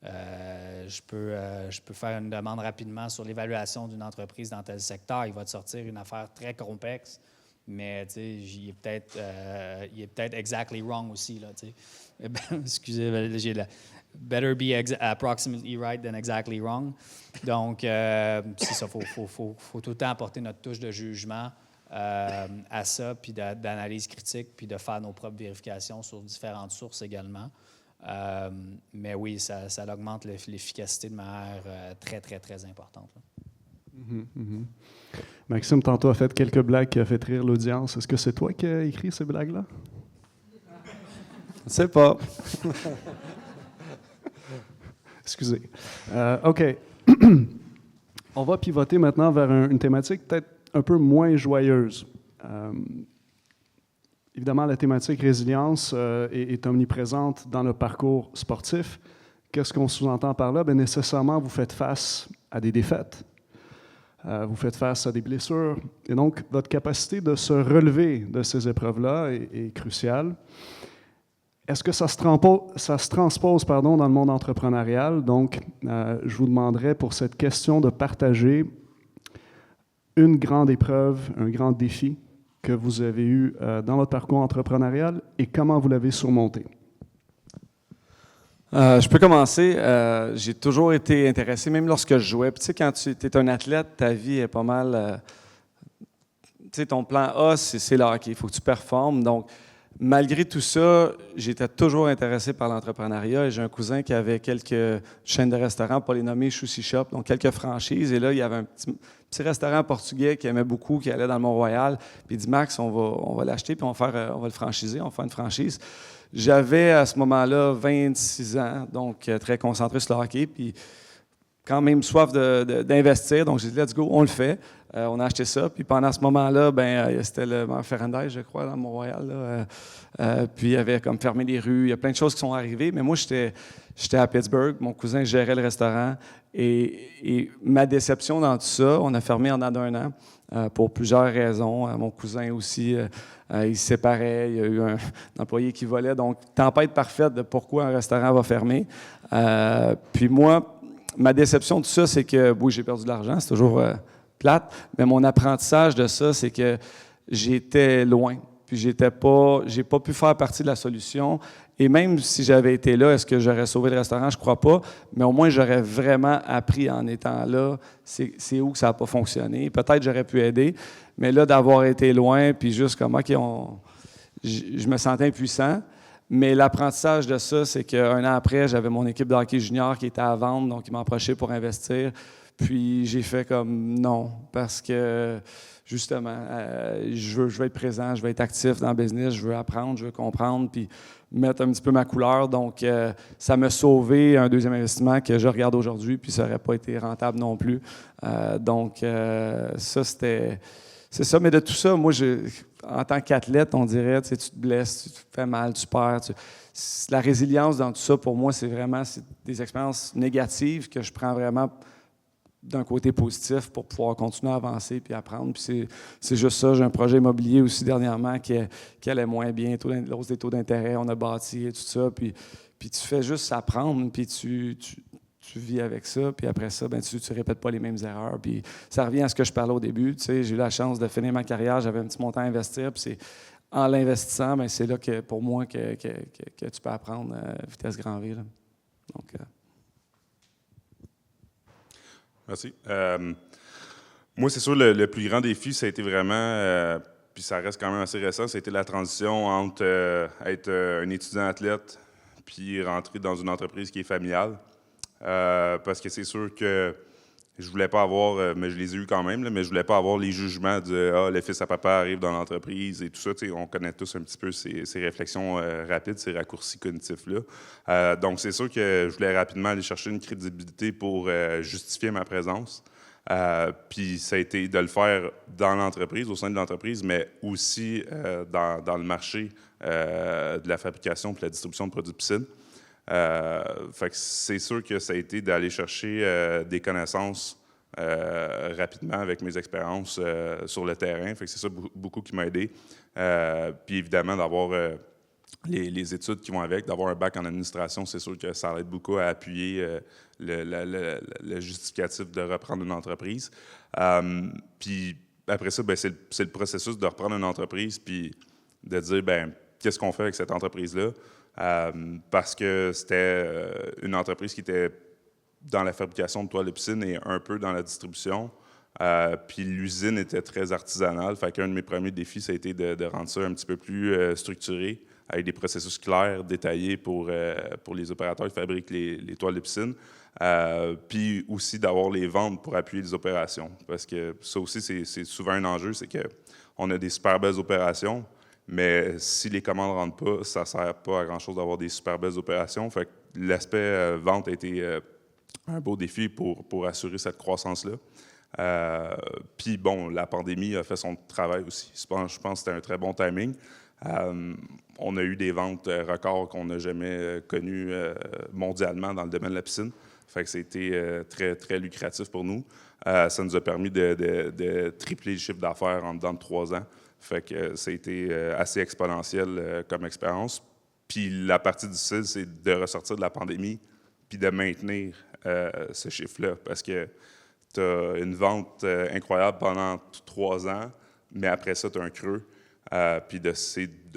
Je peux faire une demande rapidement sur l'évaluation d'une entreprise dans tel secteur. Il va te sortir une affaire très complexe, mais il est peut-être exactly wrong aussi. Là, excusez, j'ai better be approximately right than exactly wrong. Donc, c'est ça, faut tout le temps apporter notre touche de jugement à ça, puis d'analyse critique, puis de faire nos propres vérifications sur différentes sources également. Mais oui, ça augmente l'efficacité de manière très, très, très importante. Maxime, tantôt, a fait quelques blagues qui ont fait rire l'audience. Est-ce que c'est toi qui as écrit ces blagues-là? Je ne sais pas. Excusez. OK. On va pivoter maintenant vers une thématique peut-être un peu moins joyeuse. Évidemment, la thématique résilience est omniprésente dans le parcours sportif. Qu'est-ce qu'on sous-entend par là? Bien, nécessairement, vous faites face à des défaites. Vous faites face à des blessures. Et donc, votre capacité de se relever de ces épreuves-là est cruciale. Est-ce que ça se transpose dans le monde entrepreneurial? Donc, je vous demanderais pour cette question de partager une grande épreuve, un grand défi que vous avez eu dans votre parcours entrepreneurial et comment vous l'avez surmonté. Je peux commencer. J'ai toujours été intéressé, même lorsque je jouais. Puis, tu sais, quand tu es un athlète, ta vie est pas mal... tu sais, ton plan A, c'est le hockey. Il faut que tu performes. Donc, malgré tout ça, j'étais toujours intéressé par l'entrepreneuriat. Et j'ai un cousin qui avait quelques chaînes de restaurants, pas les nommer Sushi Shop, donc quelques franchises. Et là, il y avait un petit restaurant portugais qu'il aimait beaucoup, qui allait dans le Mont-Royal. Puis il dit, Max, on va l'acheter, puis on va le franchiser, on va faire une franchise. J'avais à ce moment-là 26 ans, donc très concentré sur le hockey, puis quand même soif d'investir. Donc j'ai dit, let's go, on le fait. On a acheté ça, puis pendant ce moment-là, c'était le Ferrandez, je crois, dans Mont-Royal. Puis il y avait comme fermé les rues, il y a plein de choses qui sont arrivées, mais moi, j'étais à Pittsburgh, mon cousin gérait le restaurant, et ma déception dans tout ça, on a fermé en dedans d'un an. Pour plusieurs raisons. Mon cousin aussi, il se séparait, il y a eu un employé qui volait. Donc, tempête parfaite de pourquoi un restaurant va fermer. Puis moi, ma déception de tout ça, c'est que, oui, j'ai perdu de l'argent, c'est toujours plate, mais mon apprentissage de ça, c'est que j'étais loin. Puis j'ai pas pu faire partie de la solution. Et même si j'avais été là, est-ce que j'aurais sauvé le restaurant? Je ne crois pas. Mais au moins, j'aurais vraiment appris en étant là, c'est où que ça n'a pas fonctionné. Peut-être j'aurais pu aider, mais là, d'avoir été loin, puis juste comme, OK, je me sentais impuissant. Mais l'apprentissage de ça, c'est qu'un an après, j'avais mon équipe de hockey junior qui était à vendre, donc ils m'ont approché pour investir. Puis j'ai fait comme non, parce que justement, je veux être présent, je veux être actif dans le business, je veux apprendre, je veux comprendre, puis mettre un petit peu ma couleur. Donc, ça m'a sauvé un deuxième investissement que je regarde aujourd'hui, puis ça n'aurait pas été rentable non plus. Donc, ça, c'est ça. Mais de tout ça, moi, en tant qu'athlète, on dirait, tu te blesses, tu te fais mal, tu perds. La résilience dans tout ça, pour moi, c'est des expériences négatives que je prends vraiment d'un côté positif pour pouvoir continuer à avancer puis apprendre. Puis c'est juste ça. J'ai un projet immobilier aussi dernièrement qui allait moins bien. L'hausse des taux d'intérêt, on a bâti et tout ça. Puis tu fais juste apprendre, puis tu vis avec ça. Puis après ça, tu ne répètes pas les mêmes erreurs. Puis ça revient à ce que je parlais au début. Tu sais, j'ai eu la chance de finir ma carrière. J'avais un petit montant à investir. Puis c'est en l'investissant, c'est là que pour moi que tu peux apprendre à vitesse grand V. Là. Donc... Merci. Moi, c'est sûr, le plus grand défi, ça a été vraiment, puis ça reste quand même assez récent, ça a été la transition entre être un étudiant athlète puis rentrer dans une entreprise qui est familiale. Parce que c'est sûr que je voulais pas avoir, mais je les ai eus quand même, là, mais je voulais pas avoir les jugements de « Ah, le fils à papa arrive dans l'entreprise » et tout ça. On connaît tous un petit peu ces réflexions rapides, ces raccourcis cognitifs-là. Donc, c'est sûr que je voulais rapidement aller chercher une crédibilité pour justifier ma présence. Puis ça a été de le faire dans l'entreprise, au sein de l'entreprise, mais aussi dans le marché de la fabrication et de la distribution de produits de piscine. Fait que c'est sûr que ça a été d'aller chercher des connaissances rapidement avec mes expériences sur le terrain. Fait que c'est ça beaucoup qui m'a aidé. Puis évidemment, d'avoir les études qui vont avec, d'avoir un bac en administration, c'est sûr que ça aide beaucoup à appuyer le justificatif de reprendre une entreprise. Puis après ça, c'est le processus de reprendre une entreprise puis de dire, qu'est-ce qu'on fait avec cette entreprise-là? Parce que c'était une entreprise qui était dans la fabrication de toiles de piscine et un peu dans la distribution. Puis l'usine était très artisanale. Fait qu'un de mes premiers défis, ça a été de rendre ça un petit peu plus structuré, avec des processus clairs, détaillés pour les opérateurs qui fabriquent les toiles de piscine. Puis aussi d'avoir les ventes pour appuyer les opérations. Parce que ça aussi, c'est souvent un enjeu, c'est qu'on a des super belles opérations, Mais si les commandes ne rentrent pas, ça ne sert pas à grand-chose d'avoir des super belles opérations. Fait que l'aspect vente a été un beau défi pour assurer cette croissance-là. Puis bon, la pandémie a fait son travail aussi. Je pense que c'était un très bon timing. On a eu des ventes records qu'on n'a jamais connues mondialement dans le domaine de la piscine. Fait que c'était très, très lucratif pour nous. Ça nous a permis de tripler le chiffre d'affaires en dedans de 3 ans. Fait que ça a été assez exponentiel comme expérience. Puis la partie difficile, c'est de ressortir de la pandémie puis de maintenir ce chiffre-là. Parce que tu as une vente incroyable pendant 3 ans, mais après ça, tu as un creux. Puis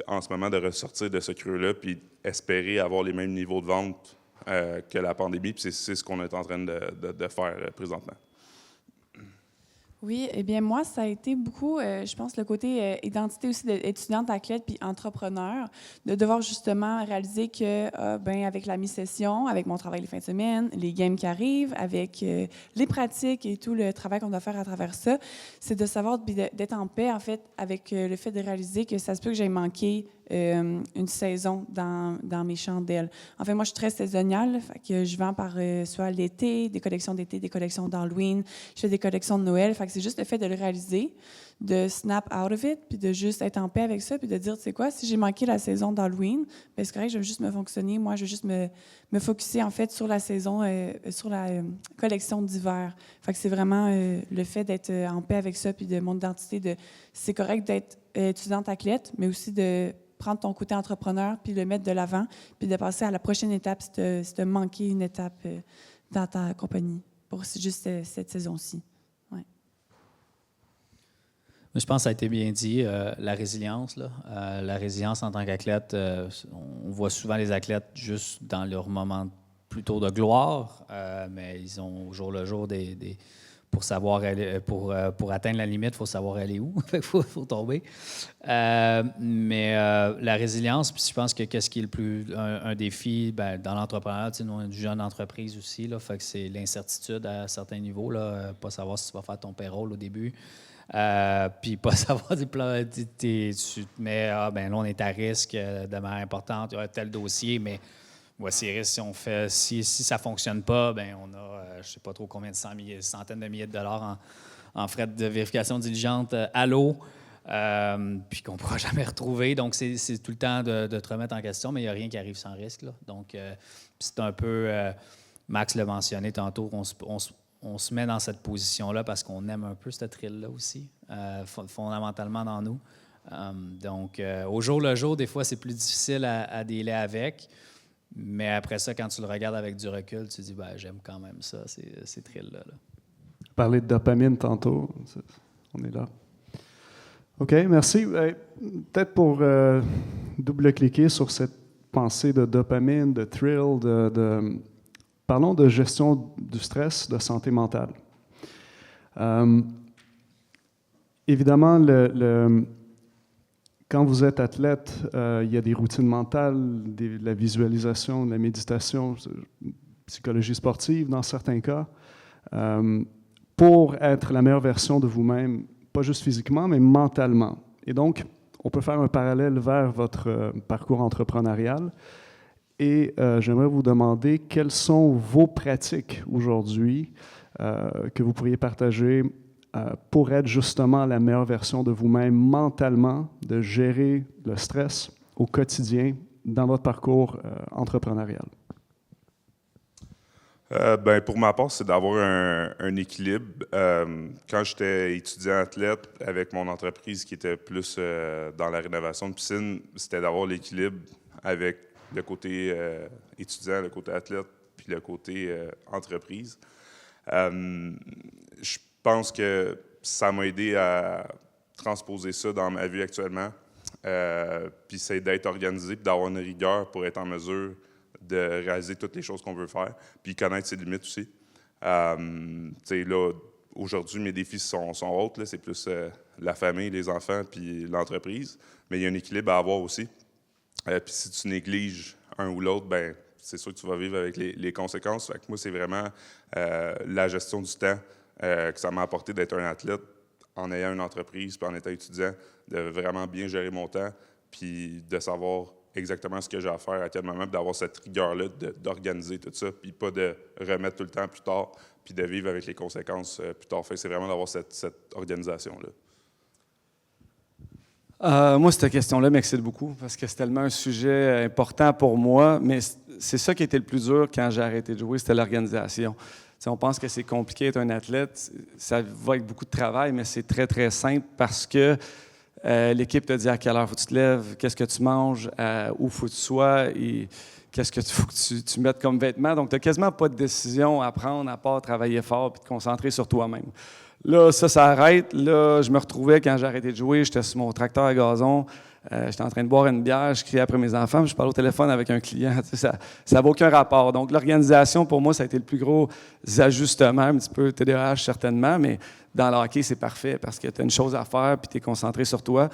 en ce moment, de ressortir de ce creux-là, puis espérer avoir les mêmes niveaux de vente que la pandémie. Puis c'est ce qu'on est en train de faire présentement. Oui, eh bien moi, ça a été beaucoup, je pense, le côté identité aussi d'étudiante, athlète puis entrepreneur, de devoir justement réaliser que, ben, avec la mi-session, avec mon travail les fins de semaine, les games qui arrivent, avec les pratiques et tout le travail qu'on doit faire à travers ça, c'est de savoir d'être en paix, en fait, avec le fait de réaliser que ça se peut que j'aille manquer une saison dans mes chandelles. En fait, moi, je suis très saisonnière, fait que je vends par soit l'été, des collections d'été, des collections d'Halloween, je fais des collections de Noël, fait que c'est juste le fait de le réaliser, de snap out of it, puis de juste être en paix avec ça, puis de dire, tu sais quoi, si j'ai manqué la saison d'Halloween, ben c'est correct, je vais juste me fonctionner, moi, je vais juste me focusser, en fait, sur la saison, sur la collection d'hiver. Fait que c'est vraiment le fait d'être en paix avec ça, puis de mon identité, c'est correct d'être étudiante athlète, mais aussi de prendre ton côté entrepreneur, puis le mettre de l'avant, puis de passer à la prochaine étape si tu as manqué une étape dans ta compagnie, pour juste cette saison-ci. Ouais. Je pense que ça a été bien dit, la résilience. La résilience en tant qu'athlète, on voit souvent les athlètes juste dans leur moment plutôt de gloire, mais ils ont au jour le jour pour savoir aller, pour atteindre la limite, il faut savoir aller où. Il faut tomber. Mais la résilience, puis je pense que qu'est-ce qui est le plus un défi dans l'entrepreneuriat, nous, on est une jeune entreprise aussi, là, fait que c'est l'incertitude à certains niveaux, là, pas savoir si tu vas faire ton payroll au début. Puis pas savoir tu te mets, là on est à risque de manière importante, il y a tel dossier, mais voici les risques si ça ne fonctionne pas, ben on a je ne sais pas trop combien de centaines de milliers de dollars en frais de vérification diligente à l'eau, puis qu'on ne pourra jamais retrouver. Donc, c'est tout le temps de te remettre en question, mais il n'y a rien qui arrive sans risque, là. Donc, c'est un peu, Max l'a mentionné tantôt, on se met dans cette position-là parce qu'on aime un peu ce thrill-là aussi, fondamentalement dans nous. Donc, au jour le jour, des fois, c'est plus difficile à dealer avec. Mais après ça, quand tu le regardes avec du recul, tu te dis, j'aime quand même ça, ces thrills-là. Parler de dopamine tantôt, on est là. OK, merci. Peut-être pour double-cliquer sur cette pensée de dopamine, de thrill, parlons de gestion du stress, de santé mentale. Évidemment, quand vous êtes athlète, il y a des routines mentales, de la visualisation, de la méditation, psychologie sportive dans certains cas, pour être la meilleure version de vous-même, pas juste physiquement, mais mentalement. Et donc, on peut faire un parallèle vers votre parcours entrepreneurial. Et j'aimerais vous demander quelles sont vos pratiques aujourd'hui que vous pourriez partager pour être justement la meilleure version de vous-même mentalement, de gérer le stress au quotidien dans votre parcours entrepreneurial? Pour ma part, c'est d'avoir un équilibre. Quand j'étais étudiant athlète avec mon entreprise qui était plus dans la rénovation de piscine, c'était d'avoir l'équilibre avec le côté étudiant, le côté athlète, puis le côté entreprise. Je pense que ça m'a aidé à transposer ça dans ma vie actuellement. Puis c'est d'être organisé, puis d'avoir une rigueur pour être en mesure de réaliser toutes les choses qu'on veut faire, puis connaître ses limites aussi. Là, aujourd'hui, mes défis sont autres. Là, c'est plus la famille, les enfants, puis l'entreprise. Mais il y a un équilibre à avoir aussi. Puis si tu négliges un ou l'autre, c'est sûr que tu vas vivre avec les conséquences. Fait que moi, c'est vraiment la gestion du temps que ça m'a apporté d'être un athlète en ayant une entreprise puis en étant étudiant, de vraiment bien gérer mon temps puis de savoir exactement ce que j'ai à faire à quel moment, puis d'avoir cette rigueur-là d'organiser tout ça, puis pas de remettre tout le temps plus tard, puis de vivre avec les conséquences plus tard. Fait que c'est vraiment d'avoir cette organisation-là. Moi, cette question-là m'excite beaucoup parce que c'est tellement un sujet important pour moi, mais c'est ça qui était le plus dur quand j'ai arrêté de jouer, c'était l'organisation. T'sais, on pense que c'est compliqué d'être un athlète, ça va avec beaucoup de travail, mais c'est très, très simple parce que l'équipe te dit à quelle heure faut que tu te lèves, qu'est-ce que tu manges, où faut que tu sois et qu'est-ce que faut que tu mettes comme vêtements. Donc, tu n'as quasiment pas de décision à prendre à part travailler fort et te concentrer sur toi-même. Là, ça arrête. Là, je me retrouvais, quand j'ai arrêté de jouer, j'étais sur mon tracteur à gazon, j'étais en train de boire une bière, je criais après mes enfants, puis je parlais au téléphone avec un client. Ça n'avait aucun rapport. Donc, l'organisation, pour moi, ça a été le plus gros ajustement, un petit peu TDAH certainement, mais dans le hockey, c'est parfait parce que tu as une chose à faire puis tu es concentré sur toi.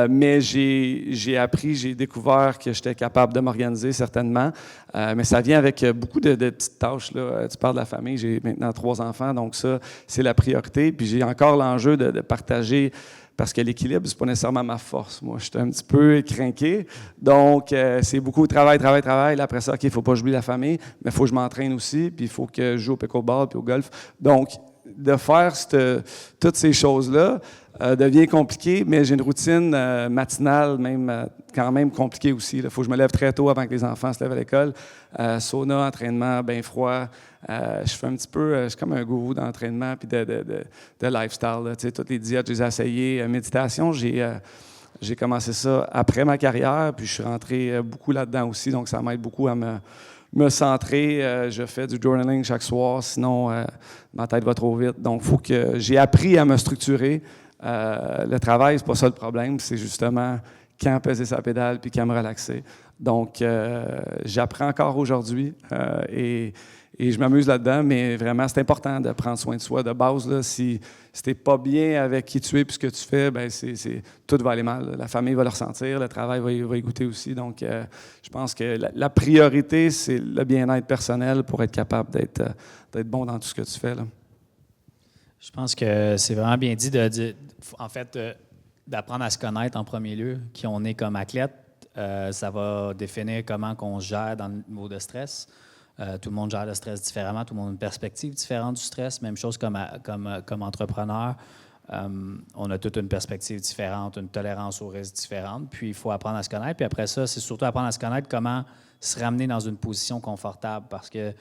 Mais j'ai appris, j'ai découvert que j'étais capable de m'organiser certainement. Mais ça vient avec beaucoup de petites tâches. Là. Tu parles de la famille, j'ai maintenant 3 enfants, donc ça, c'est la priorité. Puis j'ai encore l'enjeu de partager parce que l'équilibre, c'est pas nécessairement ma force. Moi, je suis un petit peu écrinqué. Donc, c'est beaucoup de travail. Là, après ça, OK, il ne faut pas que j'oublie la famille, mais il faut que je m'entraîne aussi, puis il faut que je joue au pickleball puis au golf. Donc, de faire toutes ces choses-là devient compliqué, mais j'ai une routine matinale quand même compliquée aussi. Il faut que je me lève très tôt avant que les enfants se lèvent à l'école. Sauna, entraînement, bien froid. Je fais un petit peu, je suis comme un gourou d'entraînement puis de lifestyle. Là. Tu sais, toutes les diètes, je les ai essayées. Méditation, j'ai commencé ça après ma carrière, puis je suis rentré beaucoup là-dedans aussi, donc ça m'aide beaucoup à me centrer. Je fais du journaling chaque soir, sinon ma tête va trop vite. Donc, faut que j'ai appris à me structurer. Le travail, c'est pas ça le problème, c'est justement quand peser sa pédale puis quand me relaxer. Donc, j'apprends encore aujourd'hui et je m'amuse là-dedans, mais vraiment, c'est important de prendre soin de soi. De base, là, si tu n'es pas bien avec qui tu es et ce que tu fais, ben tout va aller mal. La famille va le ressentir, le travail va y goûter aussi. Donc, je pense que la priorité, c'est le bien-être personnel pour être capable d'être bon dans tout ce que tu fais. Là. Je pense que c'est vraiment bien dit d'apprendre à se connaître en premier lieu, qui on est comme athlète. Ça va définir comment on se gère dans le niveau de stress. Tout le monde gère le stress différemment, tout le monde a une perspective différente du stress. Même chose comme entrepreneur. On a toute une perspective différente, une tolérance au risque différente. Puis, il faut apprendre à se connaître. Puis après ça, c'est surtout apprendre à se connaître comment se ramener dans une position confortable. Parce que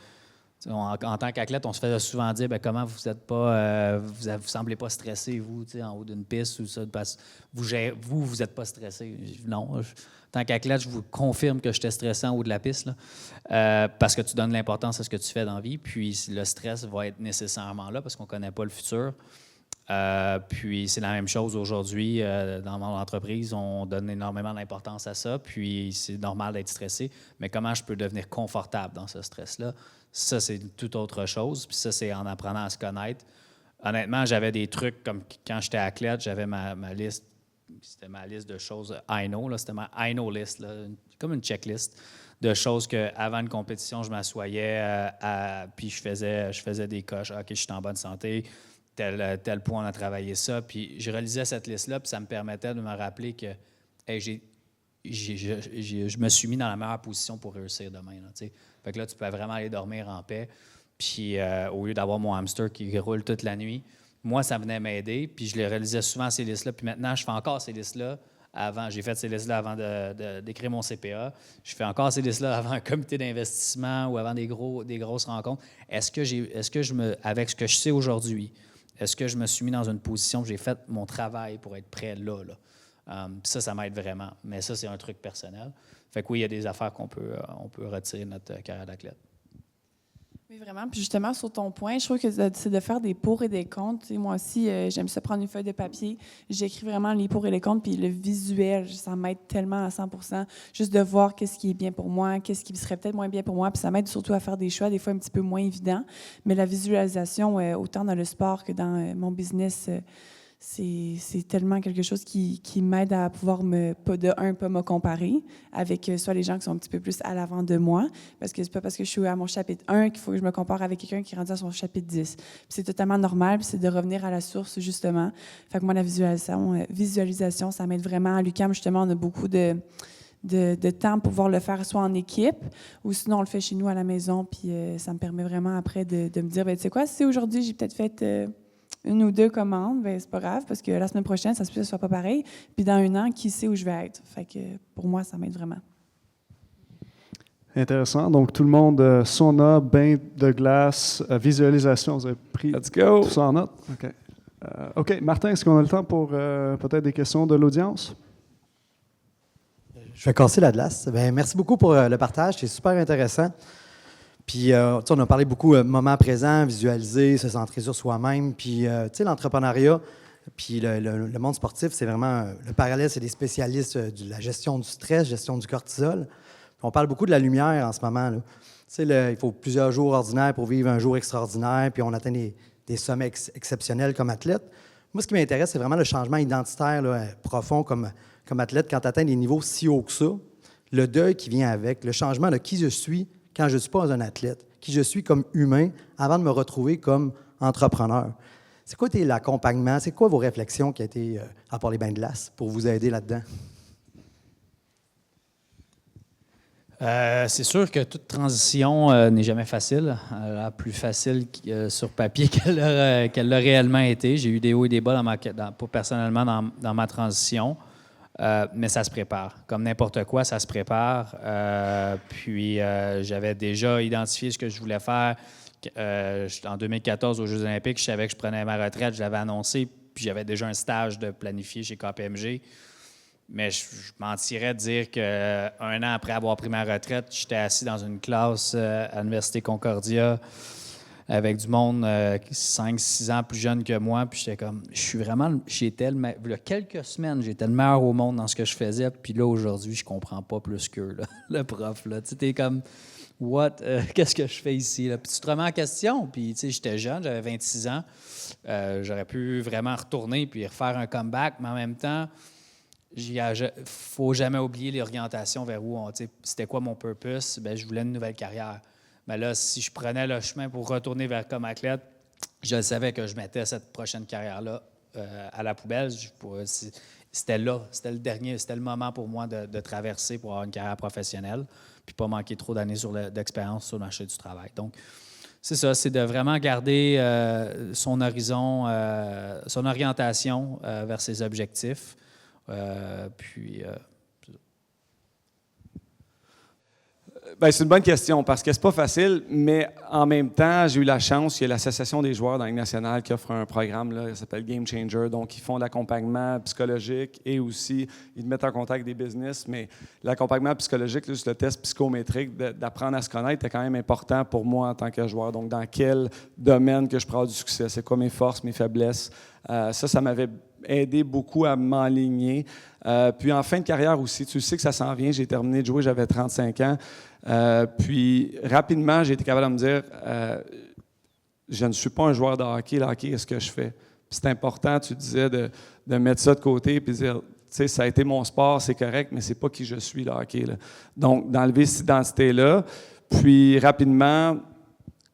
en tant qu'athlète, on se fait souvent dire comment vous êtes pas, vous semblez pas stressé, vous, en haut d'une piste ou ça, parce que vous n'êtes pas stressé. Non. En tant qu'athlète, je vous confirme que j'étais stressé en haut de la piste, là, parce que tu donnes l'importance à ce que tu fais dans la vie. Puis le stress va être nécessairement là parce qu'on ne connaît pas le futur. Puis c'est la même chose aujourd'hui dans mon entreprise. On donne énormément d'importance à ça. Puis c'est normal d'être stressé. Mais comment je peux devenir confortable dans ce stress-là? Ça, c'est toute autre chose. Puis ça, c'est en apprenant à se connaître. Honnêtement, j'avais des trucs comme quand j'étais athlète, j'avais ma liste. C'était ma liste de choses I know. Là, c'était ma I know list, là, comme une checklist de choses qu'avant une compétition, je m'assoyais puis je faisais des coches. OK, je suis en bonne santé. Tel point, on a travaillé ça. Puis je réalisais cette liste-là, puis ça me permettait de me rappeler que hey, je me suis mis dans la meilleure position pour réussir demain. Là, fait que là, tu peux vraiment aller dormir en paix. Puis au lieu d'avoir mon hamster qui roule toute la nuit, moi, ça venait m'aider. Puis je les réalisais souvent, ces listes-là. Puis maintenant, je fais encore ces listes-là. J'ai fait ces listes-là avant d'écrire mon CPA. Je fais encore ces listes-là avant un comité d'investissement ou avant des grosses rencontres. Avec ce que je sais aujourd'hui, est-ce que je me suis mis dans une position où j'ai fait mon travail pour être prêt là? Ça m'aide vraiment. Mais ça, c'est un truc personnel. Fait que oui, il y a des affaires on peut retirer de notre carrière d'athlète. Oui, vraiment. Puis justement, sur ton point, je trouve que c'est de faire des pour et des contre. Tu sais, moi aussi, j'aime ça prendre une feuille de papier. J'écris vraiment les pour et les contre, puis le visuel, ça m'aide tellement à 100%. Juste de voir qu'est-ce qui est bien pour moi, qu'est-ce qui serait peut-être moins bien pour moi, puis ça m'aide surtout à faire des choix, des fois un petit peu moins évidents. Mais la visualisation, autant dans le sport que dans mon business, c'est tellement quelque chose qui m'aide à pouvoir pas me comparer avec soit les gens qui sont un petit peu plus à l'avant de moi, parce que c'est pas parce que je suis à mon chapitre 1 qu'il faut que je me compare avec quelqu'un qui est rendu à son chapitre 10. Puis c'est totalement normal, puis c'est de revenir à la source, justement. Fait que moi, la visualisation, ça m'aide vraiment. À l'UQAM, justement, on a beaucoup de temps pour pouvoir le faire soit en équipe ou sinon on le fait chez nous à la maison, puis ça me permet vraiment après de me dire, ben tu sais quoi, si aujourd'hui j'ai peut-être fait une ou deux commandes, ben c'est pas grave, parce que la semaine prochaine, ça se peut que ce soit pas pareil. Puis dans un an, qui sait où je vais être? Fait que pour moi, ça m'aide vraiment. Intéressant. Donc, tout le monde, sauna, bain de glace, visualisation, vous avez pris Let's go! tout ça en note? OK. OK. Martin, est-ce qu'on a le temps pour peut-être des questions de l'audience? Je vais casser la glace. Bien, merci beaucoup pour le partage. C'est super intéressant. Puis, on a parlé beaucoup moment présent, visualiser, se centrer sur soi-même. Puis, l'entrepreneuriat, puis le monde sportif, c'est vraiment le parallèle, c'est des spécialistes de la gestion du stress, gestion du cortisol. Puis on parle beaucoup de la lumière en ce moment, là. Il faut plusieurs jours ordinaires pour vivre un jour extraordinaire, puis on atteint des sommets exceptionnels comme athlète. Moi, ce qui m'intéresse, c'est vraiment le changement identitaire là, profond comme athlète quand tu atteins des niveaux si hauts que ça. Le deuil qui vient avec, le changement de qui je suis quand je ne suis pas un athlète, qui je suis comme humain avant de me retrouver comme entrepreneur. C'est quoi l'accompagnement? C'est quoi vos réflexions qui ont été, à part les bains de glace, pour vous aider là-dedans? C'est sûr que toute transition n'est jamais facile. Plus facile sur papier qu'elle l'a réellement été. J'ai eu des hauts et des bas personnellement dans ma transition. Mais ça se prépare. Comme n'importe quoi, ça se prépare. Puis j'avais déjà identifié ce que je voulais faire. En 2014, aux Jeux olympiques, je savais que je prenais ma retraite. Je l'avais annoncé. Puis j'avais déjà un stage de planifié chez KPMG. Mais je mentirais de dire qu'un an après avoir pris ma retraite, j'étais assis dans une classe à l'Université Concordia avec du monde 5-6 ans plus jeune que moi, puis j'étais comme, il y a quelques semaines, j'étais le meilleur au monde dans ce que je faisais, puis là, aujourd'hui, je comprends pas plus qu'eux, là, le prof, là. Tu sais, t'es comme, qu'est-ce que je fais ici, là? Puis tu te remets en question, puis tu sais, j'étais jeune, j'avais 26 ans, j'aurais pu vraiment retourner puis refaire un comeback, mais en même temps, faut jamais oublier l'orientation vers où c'était quoi mon purpose? Bien, je voulais une nouvelle carrière. Mais là, si je prenais le chemin pour retourner vers comme athlète, je savais que je mettais cette prochaine carrière-là à la poubelle. C'était le moment pour moi de traverser pour avoir une carrière professionnelle, puis pas manquer trop d'années d'expérience sur le marché du travail. Donc, c'est ça, c'est de vraiment garder son horizon, son orientation vers ses objectifs. C'est une bonne question parce que c'est pas facile, mais en même temps, j'ai eu la chance, il y a l'Association des joueurs dans la Ligue nationale qui offre un programme, là, qui s'appelle Game Changer. Donc, ils font de l'accompagnement psychologique et aussi, ils te mettent en contact avec des business, mais l'accompagnement psychologique, juste le test psychométrique, d'apprendre à se connaître, est quand même important pour moi en tant que joueur. Donc, dans quel domaine que je prends du succès? C'est quoi mes forces, mes faiblesses? Ça m'avait aidé beaucoup à m'enligner. Puis en fin de carrière aussi, tu sais que ça s'en vient. J'ai terminé de jouer, j'avais 35 ans. Puis rapidement, j'ai été capable de me dire, je ne suis pas un joueur de hockey. Le hockey, qu'est-ce que je fais? Puis c'est important, tu disais, de mettre ça de côté puis de dire, tu sais, ça a été mon sport, c'est correct, mais c'est pas qui je suis, le hockey, là. Donc, d'enlever cette identité-là. Puis rapidement,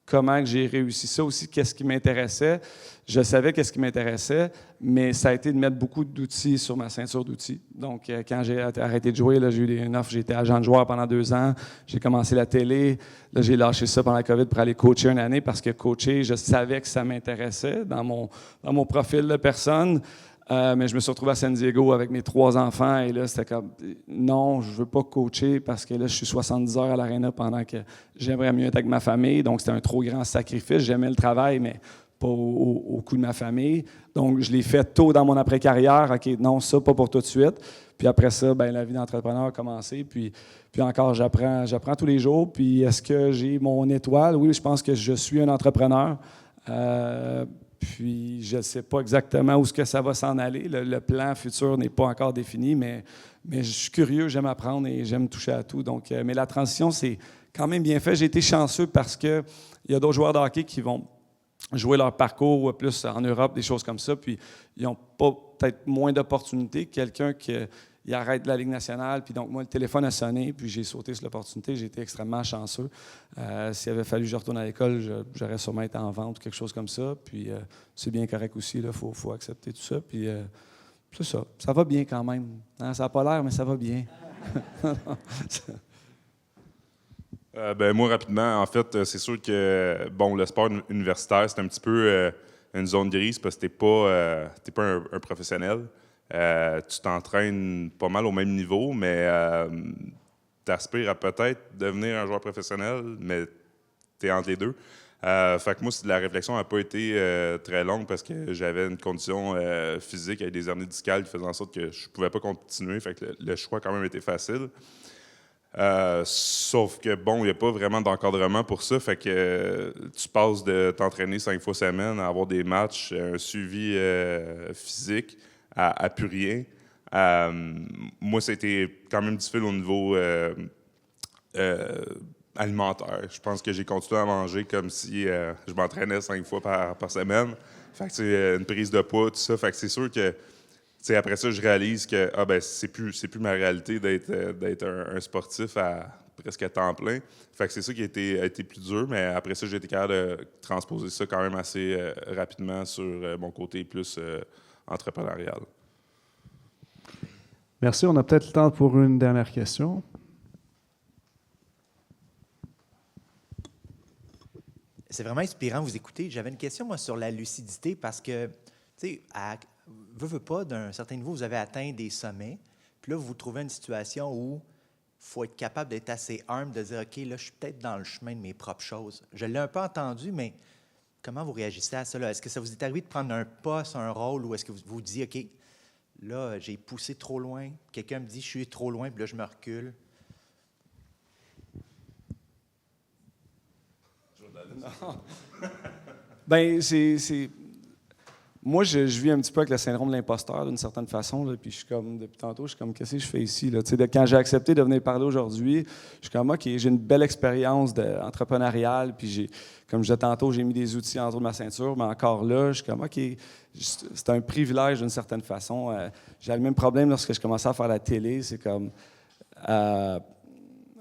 comment j'ai réussi ça aussi, qu'est-ce qui m'intéressait. Je savais qu'est-ce qui m'intéressait, mais ça a été de mettre beaucoup d'outils sur ma ceinture d'outils. Donc, quand j'ai arrêté de jouer, là, j'ai eu une offre, j'ai été agent de joueur pendant 2 ans, j'ai commencé la télé, là, j'ai lâché ça pendant la COVID pour aller coacher une année parce que coacher, je savais que ça m'intéressait dans mon profil de personne. Mais je me suis retrouvé à San Diego avec mes 3 enfants et là, c'était comme non, je veux pas coacher parce que là, je suis 70 heures à l'aréna pendant que j'aimerais mieux être avec ma famille. Donc, c'était un trop grand sacrifice. J'aimais le travail, mais pas au coût de ma famille. Donc, je l'ai fait tôt dans mon après-carrière. OK, non, ça, pas pour tout de suite. Puis après ça, bien, la vie d'entrepreneur a commencé. Puis encore, j'apprends tous les jours. Puis est-ce que j'ai mon étoile? Oui, je pense que je suis un entrepreneur. Puis je ne sais pas exactement où est-ce que ça va s'en aller. Le plan futur n'est pas encore défini, mais je suis curieux, j'aime apprendre et j'aime toucher à tout. Donc, mais la transition, c'est quand même bien fait. J'ai été chanceux parce qu'il y a d'autres joueurs de hockey qui vont jouer leur parcours plus en Europe, des choses comme ça, puis ils n'ont pas peut-être moins d'opportunités que quelqu'un qui il arrête la Ligue nationale, puis donc moi, le téléphone a sonné, puis j'ai sauté sur l'opportunité, j'ai été extrêmement chanceux. S'il avait fallu que je retourne à l'école, j'aurais sûrement été en vente ou quelque chose comme ça, puis c'est bien correct aussi, il faut accepter tout ça, puis c'est ça. Ça va bien quand même. Hein? Ça n'a pas l'air, mais ça va bien. Moi, rapidement, en fait, c'est sûr que le sport universitaire, c'est un petit peu une zone grise parce que t'es pas un professionnel. Tu t'entraînes pas mal au même niveau, mais tu aspires à peut-être devenir un joueur professionnel, mais tu es entre les deux. Fait que moi, la réflexion n'a pas été très longue parce que j'avais une condition physique avec des hernies discales qui faisaient en sorte que je pouvais pas continuer. Fait que le choix quand même était facile. Sauf que, il n'y a pas vraiment d'encadrement pour ça. Fait que tu passes de t'entraîner 5 fois semaine à avoir des matchs, un suivi physique à plus rien. Moi, c'était quand même difficile au niveau alimentaire. Je pense que j'ai continué à manger comme si je m'entraînais 5 fois par semaine. Fait que c'est une prise de poids, tout ça. Fait que c'est sûr que après ça, je réalise que c'est plus ma réalité d'être un sportif à presque à temps plein. Fait que c'est ça qui a été plus dur, mais après ça, j'ai été capable de transposer ça quand même assez rapidement sur mon côté plus entrepreneurial. Merci. On a peut-être le temps pour une dernière question. C'est vraiment inspirant de vous écouter. J'avais une question, moi, sur la lucidité, parce que, tu sais, veux pas, d'un certain niveau, vous avez atteint des sommets, puis là, vous vous trouvez une situation où il faut être capable d'être assez humble, de dire, OK, là, je suis peut-être dans le chemin de mes propres choses. Je l'ai un peu entendu, mais comment vous réagissez à ça? Là? Est-ce que ça vous est arrivé de prendre un poste, un rôle, ou est-ce que vous vous dites, OK, là, j'ai poussé trop loin, quelqu'un me dit, je suis trop loin, puis là, je me recule? Non. Ben, c'est... Moi, je vis un petit peu avec le syndrome de l'imposteur d'une certaine façon. Là, puis je suis comme, depuis tantôt, je suis comme, qu'est-ce que je fais ici? Là? Quand j'ai accepté de venir parler aujourd'hui, je suis comme, OK, j'ai une belle expérience entrepreneuriale. Puis, comme je disais tantôt, j'ai mis des outils en dessous de ma ceinture. Mais encore là, je suis comme, OK, c'est un privilège d'une certaine façon. J'ai le même problème lorsque je commençais à faire la télé. C'est comme,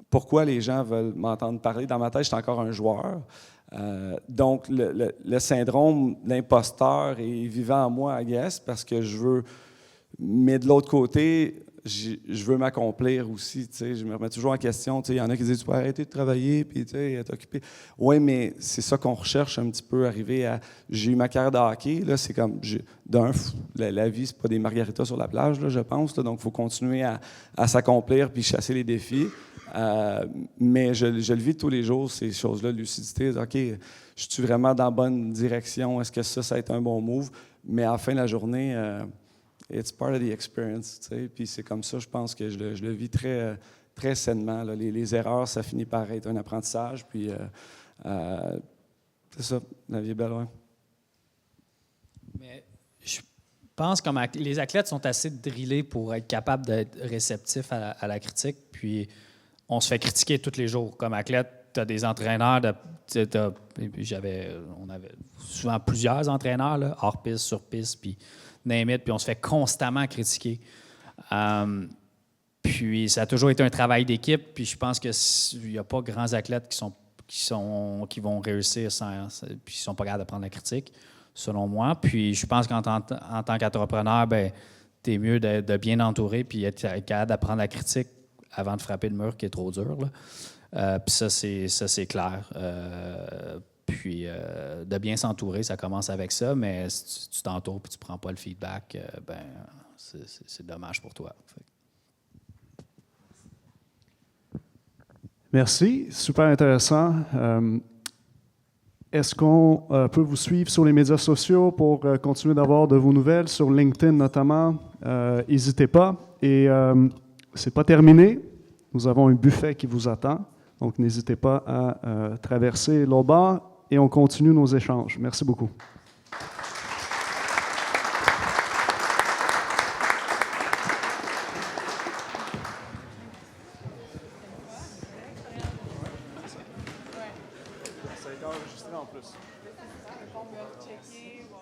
pourquoi les gens veulent m'entendre parler? Dans ma tête, j'étais encore un joueur. Donc, le syndrome de l'imposteur est vivant en moi, I guess, parce que je veux... Mais de l'autre côté, je veux m'accomplir aussi, tu sais. Je me remets toujours en question, tu sais. Il y en a qui disent, tu peux arrêter de travailler, puis, tu sais, être occupé. Oui, mais c'est ça qu'on recherche un petit peu, arriver à... J'ai eu ma carrière de hockey, là, c'est comme... la vie, c'est pas des margaritas sur la plage, là, je pense, là, donc il faut continuer à s'accomplir puis chasser les défis. Mais je le vis tous les jours, ces choses-là, lucidité. OK, je suis vraiment dans la bonne direction? Est-ce que ça va être un bon move? Mais à la fin de la journée, it's part of the experience. Tu sais? Puis c'est comme ça, je pense que je le vis très, très sainement. Là. Les erreurs, ça finit par être un apprentissage. Puis c'est ça, la vie est belle, ouais. Mais je pense que les athlètes sont assez drillés pour être capables d'être réceptifs à la critique. Puis on se fait critiquer tous les jours. Comme athlète, tu as des entraîneurs, on avait souvent plusieurs entraîneurs, là, hors piste, sur piste, puis name it, puis on se fait constamment critiquer. Puis ça a toujours été un travail d'équipe, puis je pense qu'il n'y a pas grands athlètes qui vont réussir puis qui ne sont pas capables de prendre la critique, selon moi. Puis je pense qu'en tant qu'entrepreneur, tu es mieux de bien entourer puis être capable d'apprendre la critique avant de frapper le mur qui est trop dur. Puis ça, c'est clair. Puis de bien s'entourer, ça commence avec ça, mais si tu t'entoures et tu ne prends pas le feedback, c'est dommage pour toi. Merci, super intéressant. Est-ce qu'on peut vous suivre sur les médias sociaux pour continuer d'avoir de vos nouvelles, sur LinkedIn notamment? N'hésitez pas. Et c'est pas terminé. Nous avons un buffet qui vous attend. Donc, n'hésitez pas à traverser l'autre bord et on continue nos échanges. Merci beaucoup. enregistrer en plus. On va checker.